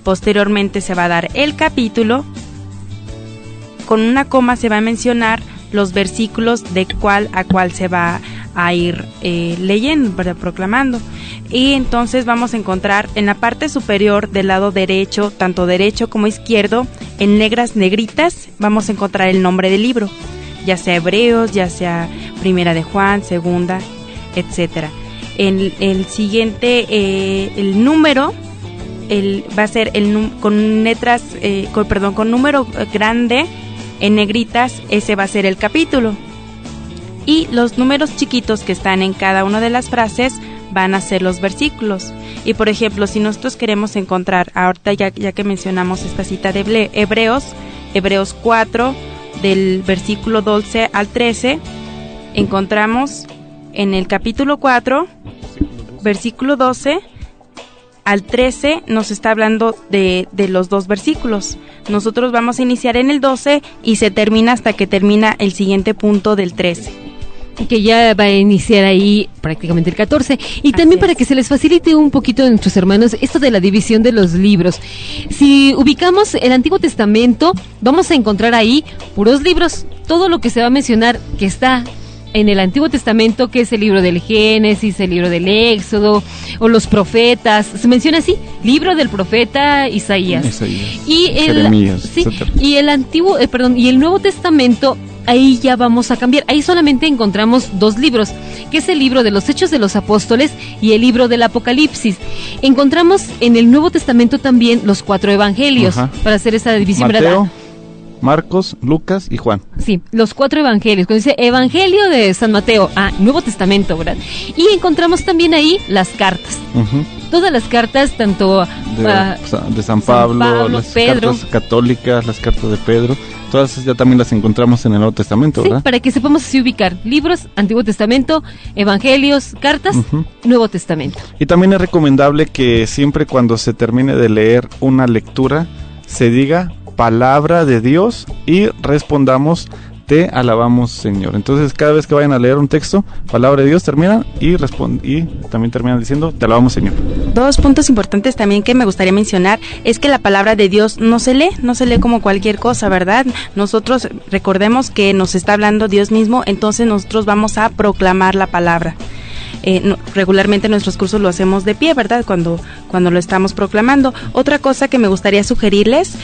posteriormente se va a dar el capítulo, con una coma se va a mencionar los versículos de cuál a cuál se va a ir leyendo, proclamando. Y entonces vamos a encontrar en la parte superior del lado derecho, tanto derecho como izquierdo, en negritas, vamos a encontrar el nombre del libro, ya sea Hebreos, ya sea Primera de Juan, Segunda, etcétera. En el siguiente, el número, va a ser con letras, con número grande en negritas, ese va a ser el capítulo. Y los números chiquitos que están en cada una de las frases van a ser los versículos. Y por ejemplo, si nosotros queremos encontrar, ahorita ya que mencionamos esta cita de Hebreos 4, del versículo 12 al 13, encontramos en el capítulo 4, versículo 12 al 13, nos está hablando de los dos versículos. Nosotros vamos a iniciar en el 12 y se termina hasta que termina el siguiente punto del 13. Que ya va a iniciar ahí prácticamente el 14. Y también para que se les facilite un poquito a nuestros hermanos esto de la división de los libros. Si ubicamos el Antiguo Testamento, vamos a encontrar ahí puros libros. Todo lo que se va a mencionar que está en el Antiguo Testamento, que es el libro del Génesis, el libro del Éxodo, o los profetas, se menciona así, libro del profeta Isaías. Y Jeremías, y el Nuevo Testamento, ahí ya vamos a cambiar. Ahí solamente encontramos dos libros, que es el libro de los Hechos de los Apóstoles y el libro del Apocalipsis. Encontramos en el Nuevo Testamento también los 4 evangelios, para hacer esa división, Mateo, ¿verdad? Marcos, Lucas y Juan. Sí, los 4 evangelios. Cuando dice Evangelio de San Mateo, Nuevo Testamento, ¿verdad? Y encontramos también ahí las cartas. Uh-huh. Todas las cartas, tanto de San Pablo, las Pedro, cartas católicas, las cartas de Pedro, todas esas ya también las encontramos en el Nuevo Testamento, ¿verdad? Sí, para que sepamos así ubicar libros, Antiguo Testamento, Evangelios, cartas, Uh-huh. Nuevo Testamento. Y también es recomendable que siempre cuando se termine de leer una lectura se diga palabra de Dios y respondamos te alabamos, Señor. Entonces cada vez que vayan a leer un texto, palabra de Dios, terminan y también terminan diciendo te alabamos, Señor. 2 puntos importantes también que me gustaría mencionar es que la palabra de Dios no se lee como cualquier cosa, ¿verdad? Nosotros recordemos que nos está hablando Dios mismo, entonces nosotros vamos a proclamar la palabra. Regularmente nuestros cursos lo hacemos de pie, ¿verdad? Cuando lo estamos proclamando. Otra cosa que me gustaría sugerirles,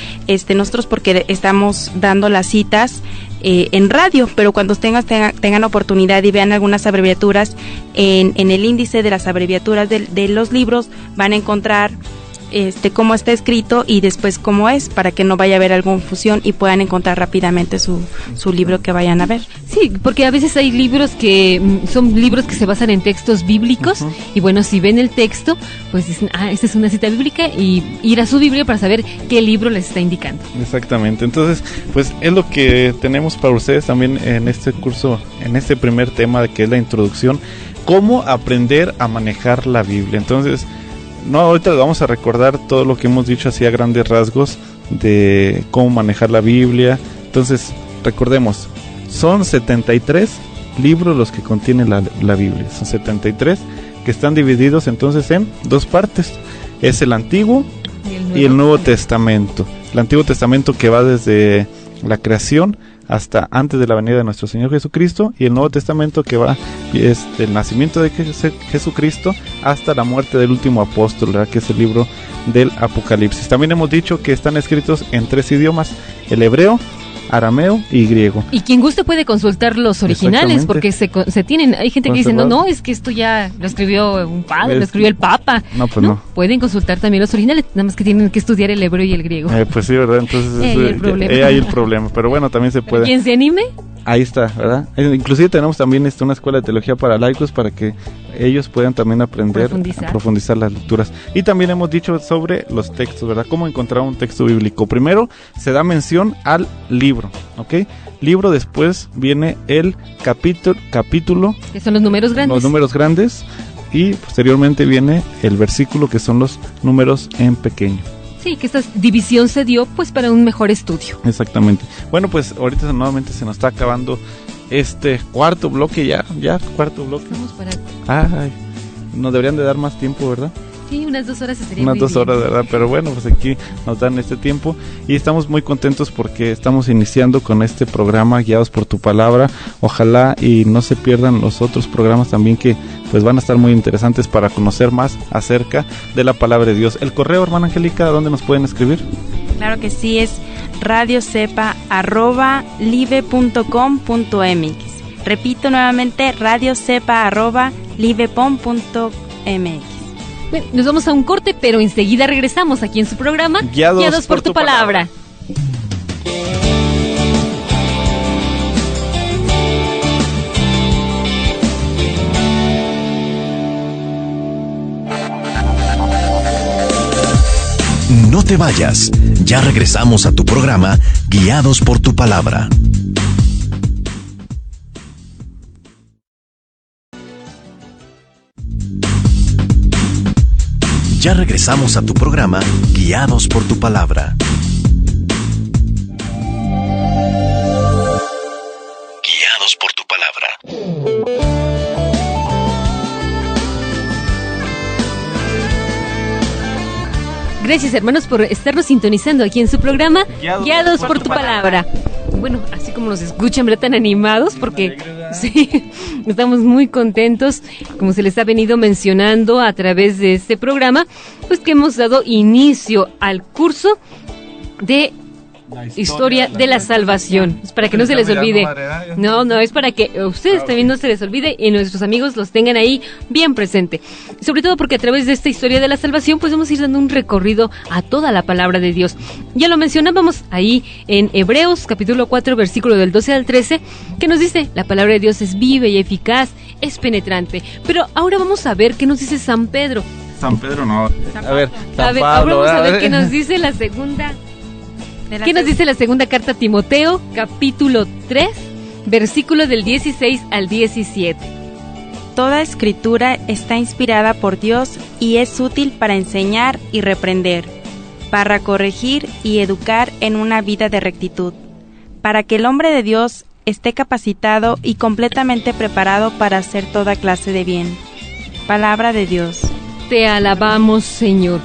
nosotros porque estamos dando las citas en radio, pero cuando tengan oportunidad y vean algunas abreviaturas, en el índice de las abreviaturas de los libros van a encontrar cómo está escrito y después cómo es, para que no vaya a haber alguna confusión y puedan encontrar rápidamente su libro que vayan a ver. Sí, porque a veces hay libros que son libros que se basan en textos bíblicos. Uh-huh. Y bueno, si ven el texto, pues dicen, esta es una cita bíblica, y ir a su Biblia para saber qué libro les está indicando. Exactamente, entonces pues es lo que tenemos para ustedes también en este curso, en este primer tema que es la introducción, cómo aprender a manejar la Biblia. Entonces ahorita les vamos a recordar todo lo que hemos dicho así a grandes rasgos de cómo manejar la Biblia. Entonces, recordemos, son 73 libros los que contiene la Biblia. Son 73 que están divididos entonces en 2 partes. Es el Antiguo y el Nuevo Testamento. El Antiguo Testamento que va desde la creación hasta antes de la venida de nuestro Señor Jesucristo, y el Nuevo Testamento que va desde el nacimiento de Jesucristo hasta la muerte del último apóstol, ¿verdad? Que es el libro del Apocalipsis. También hemos dicho que están escritos en 3 idiomas, el hebreo, arameo y griego. Y quien guste puede consultar los originales, porque se tienen. Hay gente que dice, no, es que esto ya lo escribió un padre, lo escribió el Papa. No, pues no. Pueden consultar también los originales, nada más que tienen que estudiar el hebreo y el griego. Pues sí, ¿verdad? Entonces hay el problema, pero bueno, también se puede. ¿Quién se anime? Ahí está, ¿verdad? Inclusive tenemos también una escuela de teología para laicos para que ellos puedan también aprender a profundizar las lecturas. Y también hemos dicho sobre los textos, ¿verdad? Cómo encontrar un texto bíblico. Primero se da mención al libro, ¿ok? Libro, después viene el capítulo. Que son los números grandes. Los números grandes. Y posteriormente viene el versículo, que son los números en pequeño. Sí, que esta división se dio pues para un mejor estudio. Exactamente. Bueno, pues ahorita nuevamente se nos está acabando este cuarto bloque, ya cuarto bloque. Vamos para... nos deberían de dar más tiempo, ¿verdad? Sí, unas 2 horas sería unas 2 horas, ¿verdad? Pero bueno, pues aquí nos dan este tiempo y estamos muy contentos porque estamos iniciando con este programa Guiados por tu Palabra. Ojalá y no se pierdan los otros programas también, que pues van a estar muy interesantes para conocer más acerca de la palabra de Dios. El correo, hermana Angélica, ¿dónde nos pueden escribir? Claro que sí, es radiocepa@live.com.mx. Repito nuevamente, radiocepa@live.com.mx. Bueno, nos vamos a un corte, pero enseguida regresamos aquí en su programa Guiados por tu palabra. No te vayas, ya regresamos a tu programa Guiados por tu Palabra. Ya regresamos a tu programa Guiados por tu Palabra. Guiados por tu Palabra. Gracias, hermanos, por estarnos sintonizando aquí en su programa Guiados por tu Palabra. Bueno, así como nos escuchan, ¿verdad? Tan animados, porque sí, estamos muy contentos, como se les ha venido mencionando a través de este programa, pues que hemos dado inicio al curso de historia de la salvación. Es para que no se les olvide. No, es para que ustedes también no se les olvide y nuestros amigos los tengan ahí bien presente. Sobre todo porque a través de esta historia de la salvación, pues vamos a ir dando un recorrido a toda la palabra de Dios. Ya lo mencionábamos ahí en Hebreos, capítulo 4, versículo del 12 al 13, que nos dice, la palabra de Dios es viva y eficaz, es penetrante. Pero ahora vamos a ver qué nos dice San Pedro. San Pedro no. A ver, ahora vamos a ver qué nos dice la segunda. ¿Qué nos dice la segunda carta a Timoteo, capítulo 3, versículo del 16 al 17? Toda escritura está inspirada por Dios y es útil para enseñar y reprender, para corregir y educar en una vida de rectitud, para que el hombre de Dios esté capacitado y completamente preparado para hacer toda clase de bien. Palabra de Dios. Te alabamos, Señor.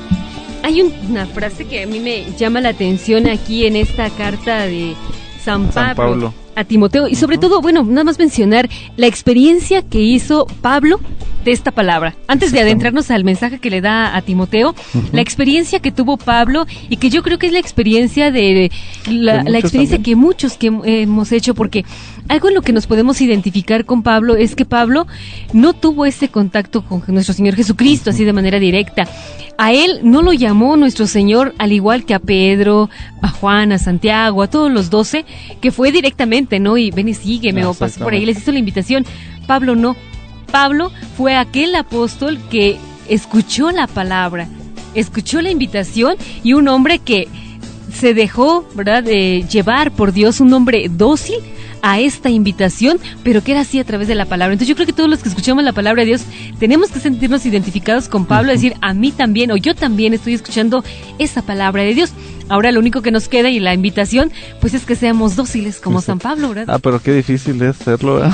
Hay una frase que a mí me llama la atención aquí en esta carta de San Pablo a Timoteo, y sobre todo, bueno, nada más mencionar la experiencia que hizo Pablo de esta palabra. Antes de adentrarnos al mensaje que le da a Timoteo, la experiencia que tuvo Pablo, y que yo creo que es la experiencia de la experiencia también que muchos que hemos hecho, porque algo en lo que nos podemos identificar con Pablo es que Pablo no tuvo ese contacto con nuestro Señor Jesucristo así de manera directa. A él no lo llamó nuestro Señor, al igual que a Pedro, a Juan, a Santiago, a todos los 12, que fue directamente, ¿no? Y ven y sígueme, o pasó por ahí, les hizo la invitación. Pablo no. Pablo fue aquel apóstol que escuchó la palabra, escuchó la invitación, y un hombre que se dejó, ¿verdad?, llevar por Dios, un hombre dócil a esta invitación, pero que era así a través de la palabra. Entonces yo creo que todos los que escuchamos la palabra de Dios tenemos que sentirnos identificados con Pablo, decir, a mí también, o yo también estoy escuchando esa palabra de Dios. Ahora lo único que nos queda, y la invitación, pues es que seamos dóciles como San Pablo, ¿verdad? Pero qué difícil es serlo, ¿verdad?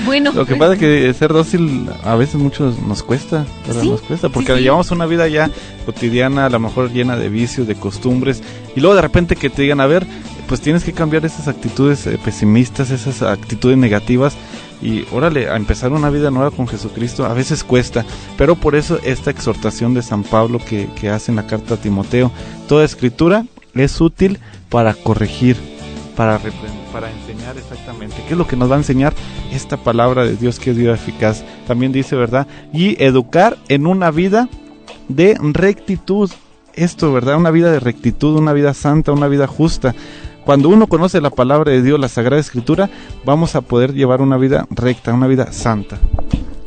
Bueno. Lo que pasa es que ser dócil a veces muchos nos cuesta, ¿verdad? ¿Sí? Nos cuesta, porque llevamos una vida ya cotidiana, a lo mejor llena de vicios, de costumbres, y luego de repente que te digan, a ver, pues tienes que cambiar esas actitudes pesimistas, esas actitudes negativas, y órale, a empezar una vida nueva con Jesucristo. A veces cuesta, pero por eso esta exhortación de San Pablo que hace en la carta a Timoteo: toda escritura es útil para corregir, para enseñar exactamente. ¿Qué es lo que nos va a enseñar esta palabra de Dios, que es vida eficaz? También dice, ¿verdad? Y educar en una vida de rectitud. Esto, ¿verdad? Una vida de rectitud, una vida santa, una vida justa. Cuando uno conoce la palabra de Dios, la Sagrada Escritura, vamos a poder llevar una vida recta, una vida santa.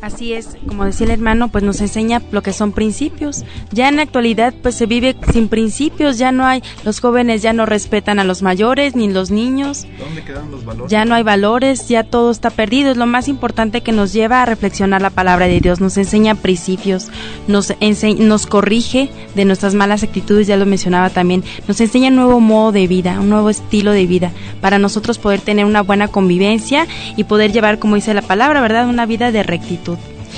Así es, como decía el hermano, pues nos enseña lo que son principios. Ya en la actualidad pues se vive sin principios, ya no hay, los jóvenes ya no respetan a los mayores ni los niños. ¿Dónde quedan los valores? Ya no hay valores, ya todo está perdido. Es lo más importante que nos lleva a reflexionar la palabra de Dios. Nos enseña principios, nos corrige de nuestras malas actitudes, ya lo mencionaba también. Nos enseña un nuevo modo de vida, un nuevo estilo de vida, para nosotros poder tener una buena convivencia y poder llevar, como dice la palabra, ¿verdad?, una vida de rectitud.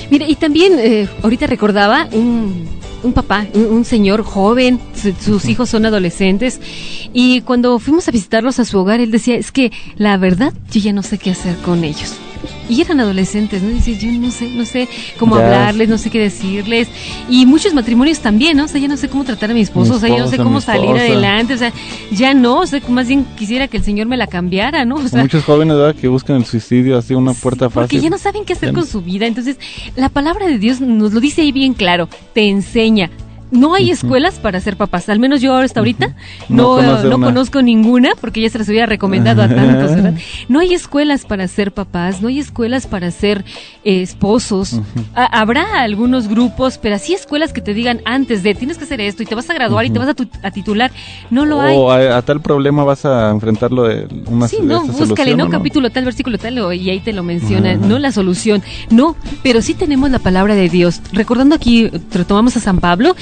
Mira, y también ahorita recordaba un papá, un señor joven, sus hijos son adolescentes, y cuando fuimos a visitarlos a su hogar, él decía, es que la verdad yo ya no sé qué hacer con ellos. Y eran adolescentes, ¿no? Dice, yo no sé cómo hablarles, no sé qué decirles. Y muchos matrimonios también, ¿no? O sea, ya no sé cómo tratar a mi esposo, o sea, ya no sé cómo salir adelante, o sea, ya no, o sea, más bien quisiera que el Señor me la cambiara, ¿no? O sea, muchos jóvenes, ¿verdad?, que buscan el suicidio, así una puerta fácil. Porque ya no saben qué hacer con su vida. Entonces, la palabra de Dios nos lo dice ahí bien claro, te enseña. No hay escuelas para ser papás, al menos yo hasta ahorita no conozco ninguna, porque ya se las hubiera recomendado a tantos, ¿verdad? No hay escuelas para ser papás, no hay escuelas para ser esposos. Habrá algunos grupos, pero así escuelas que te digan antes de tienes que hacer esto y te vas a graduar y te vas a titular, no lo hay. O a tal problema vas a enfrentarlo de una búscale, ¿no? Capítulo tal, versículo tal, y ahí te lo menciona, no la solución, no, pero sí tenemos la palabra de Dios. Recordando aquí, retomamos a San Pablo,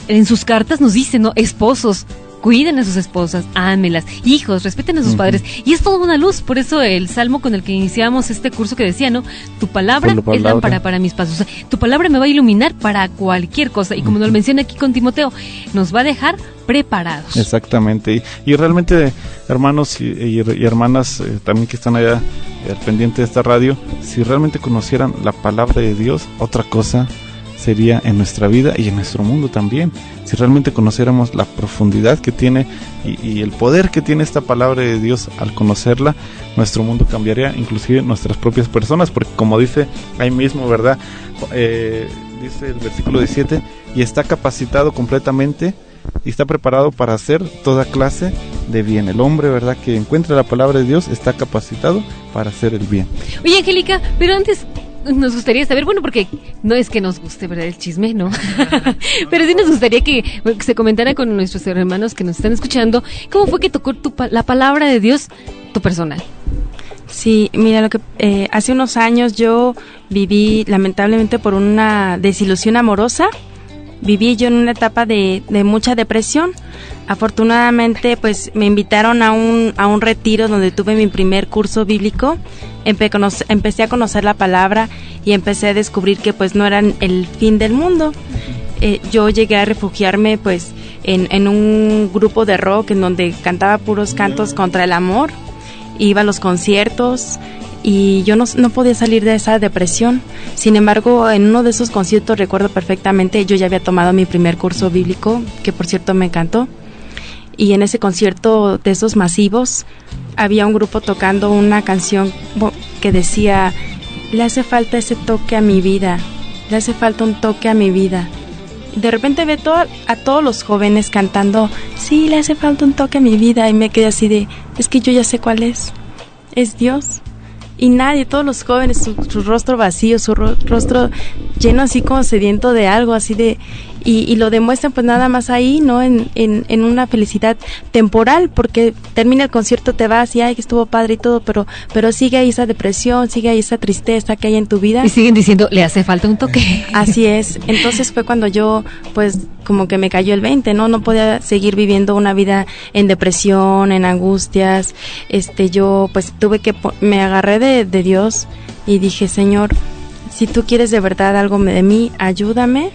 en sus cartas nos dice, ¿no? Esposos, cuiden a sus esposas, ámelas, hijos, respeten a sus padres, y es toda una luz. Por eso el salmo con el que iniciamos este curso que decía, ¿no? Tu palabra es lámpara para mis pasos, o sea, tu palabra me va a iluminar para cualquier cosa, y como nos lo menciona aquí con Timoteo, nos va a dejar preparados. Exactamente, y realmente, hermanos y hermanas también que están allá al pendiente de esta radio, si realmente conocieran la palabra de Dios, otra cosa sería en nuestra vida y en nuestro mundo también. Si realmente conociéramos la profundidad que tiene y el poder que tiene esta palabra de Dios, al conocerla, nuestro mundo cambiaría, inclusive nuestras propias personas, porque como dice ahí mismo, ¿verdad? Dice el versículo 17, y está capacitado completamente y está preparado para hacer toda clase de bien. El hombre, ¿verdad?, que encuentra la palabra de Dios está capacitado para hacer el bien. Oye, Angélica, pero antes nos gustaría saber, bueno, porque no es que nos guste, ¿verdad?, el chisme, ¿no? Pero sí nos gustaría que se comentara con nuestros hermanos que nos están escuchando, ¿cómo fue que tocó la palabra de Dios tu personal? Sí, mira, lo que hace unos años yo viví lamentablemente por una desilusión amorosa. Viví yo en una etapa de mucha depresión. Afortunadamente, pues me invitaron a un retiro donde tuve mi primer curso bíblico. Empecé a conocer la palabra y empecé a descubrir que pues no eran el fin del mundo. Yo llegué a refugiarme pues en un grupo de rock en donde cantaba puros cantos contra el amor. Iba a los conciertos y yo no podía salir de esa depresión. Sin embargo, en uno de esos conciertos, recuerdo perfectamente, yo ya había tomado mi primer curso bíblico, que por cierto me encantó, y en ese concierto de esos masivos había un grupo tocando una canción que decía: le hace falta ese toque a mi vida, le hace falta un toque a mi vida. Y de repente ve a todos los jóvenes cantando: sí, le hace falta un toque a mi vida, y me quedé así de, es que yo ya sé cuál es Dios. Y nadie, todos los jóvenes, su rostro vacío, su rostro lleno así como sediento de algo, así de... Y lo demuestran pues nada más ahí, ¿no? En una felicidad temporal, porque termina el concierto, te vas y ay, que estuvo padre y todo, pero sigue ahí esa depresión, sigue ahí esa tristeza que hay en tu vida. Y siguen diciendo, le hace falta un toque. Así es. Entonces fue cuando yo, pues, como que me cayó el 20, ¿no? No podía seguir viviendo una vida en depresión, en angustias. Yo, pues, me agarré de Dios y dije: Señor, si tú quieres de verdad algo de mí, ayúdame.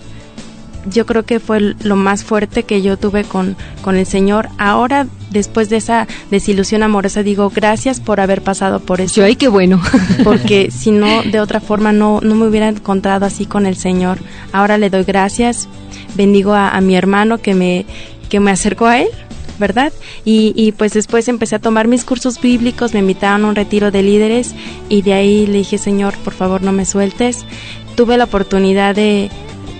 Yo creo que fue lo más fuerte que yo tuve con el Señor. Ahora, después de esa desilusión amorosa, digo, gracias por haber pasado por eso. Ay, qué bueno. Porque si no, de otra forma, no me hubiera encontrado así con el Señor. Ahora le doy gracias, bendigo a mi hermano que me acercó a Él, ¿verdad? Y pues después empecé a tomar mis cursos bíblicos, me invitaron a un retiro de líderes y de ahí le dije: Señor, por favor, no me sueltes. Tuve la oportunidad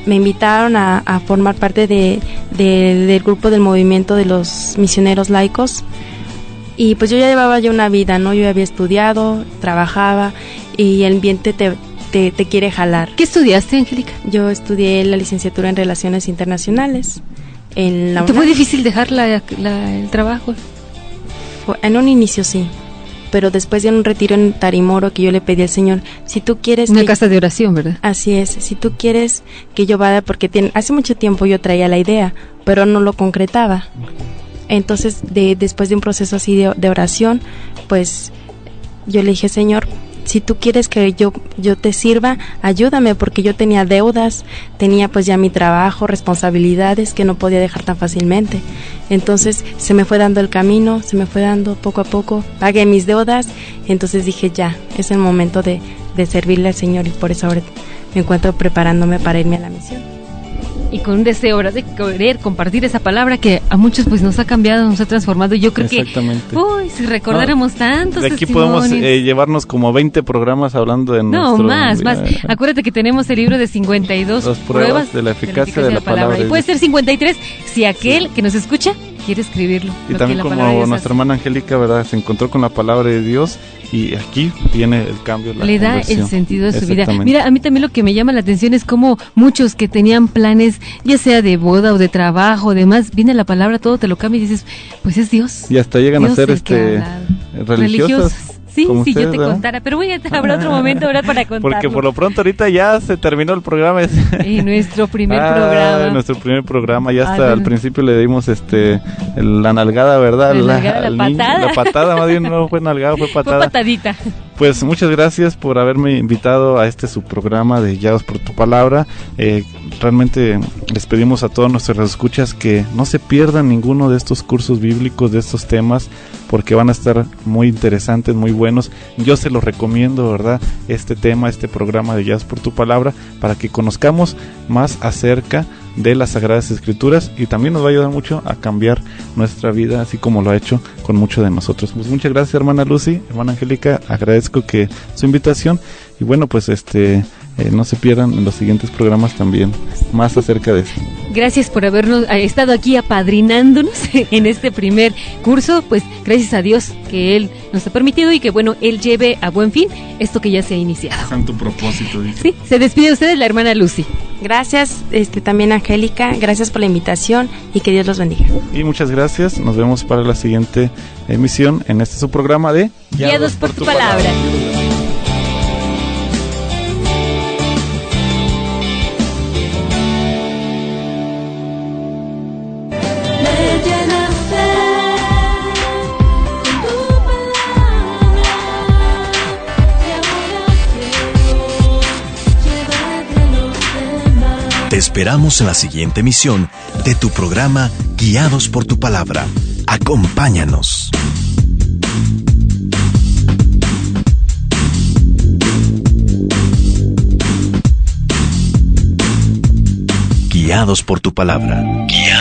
me invitaron a formar parte del grupo del movimiento de los misioneros laicos, y pues yo ya llevaba una vida, ¿no? Yo había estudiado, trabajaba, y el ambiente te quiere jalar. ¿Qué estudiaste, Angélica? Yo estudié la licenciatura en Relaciones Internacionales en la UNAM. ¿Te fue difícil dejar el trabajo? En un inicio sí, pero después de un retiro en Tarimoro que yo le pedí al Señor, si tú quieres... Una casa de oración, ¿verdad? Así es, si tú quieres que yo vaya, porque hace mucho tiempo yo traía la idea, pero no lo concretaba. Entonces, después de un proceso así de oración, pues yo le dije: Señor, si tú quieres que yo te sirva, ayúdame, porque yo tenía deudas, tenía pues ya mi trabajo, responsabilidades que no podía dejar tan fácilmente. Entonces se me fue dando el camino, se me fue dando poco a poco, pagué mis deudas, entonces dije: ya, es el momento de servirle al Señor, y por eso ahora me encuentro preparándome para irme a la misión. Y con un deseo, ¿verdad?, de querer compartir esa palabra que a muchos pues nos ha cambiado, nos ha transformado. Yo creo que, si recordáramos tantos de aquí testimonios, podemos llevarnos como 20 programas hablando de no, más. Acuérdate que tenemos el libro de 52 pruebas de la eficacia de la palabra. Y puede ser 53 si aquel que nos escucha quiere escribirlo. Y también como nuestra hermana Angélica, ¿verdad?, se encontró con la palabra de Dios, y aquí viene el cambio, la le da conversión. el sentido de su vida. Mira, a mí también lo que me llama la atención es cómo muchos que tenían planes, ya sea de boda o de trabajo o demás, viene la palabra, todo te lo cambia y dices: pues es Dios. Y hasta llegan Dios a ser religiosas. Sí, como si ustedes, yo te ¿verdad? contara, pero habrá otro momento, ¿verdad?, para contarlo. Porque por lo pronto ahorita ya se terminó el programa. Y nuestro primer programa. Nuestro primer programa, ya hasta al principio le dimos la nalgada, ¿verdad? La patada. La patada, más bien no fue nalgada, fue patada. Fue patadita. Pues muchas gracias por haberme invitado a este subprograma de Guiados por tu Palabra. Realmente les pedimos a todos nuestros escuchas que no se pierdan ninguno de estos cursos bíblicos, de estos temas, porque van a estar muy interesantes, muy buenos. Yo se los recomiendo, ¿verdad? Este tema, este programa de Guiados por tu Palabra, para que conozcamos más acerca de las Sagradas Escrituras, y también nos va a ayudar mucho a cambiar nuestra vida, así como lo ha hecho con muchos de nosotros. Pues muchas gracias, hermana Lucy, hermana Angélica, agradezco que su invitación, y bueno, pues no se pierdan en los siguientes programas también más acerca de esto. Gracias por habernos estado aquí apadrinándonos en este primer curso. Pues gracias a Dios que Él nos ha permitido y que bueno, Él lleve a buen fin esto que ya se ha iniciado. Santo propósito, dice. Sí, se despide de ustedes la hermana Lucy. Gracias, también Angélica, gracias por la invitación y que Dios los bendiga. Y muchas gracias, nos vemos para la siguiente emisión en este su programa de Guiados por tu Palabra. Te esperamos en la siguiente emisión de tu programa Guiados por tu Palabra. Acompáñanos. Guiados por tu Palabra. Guiados.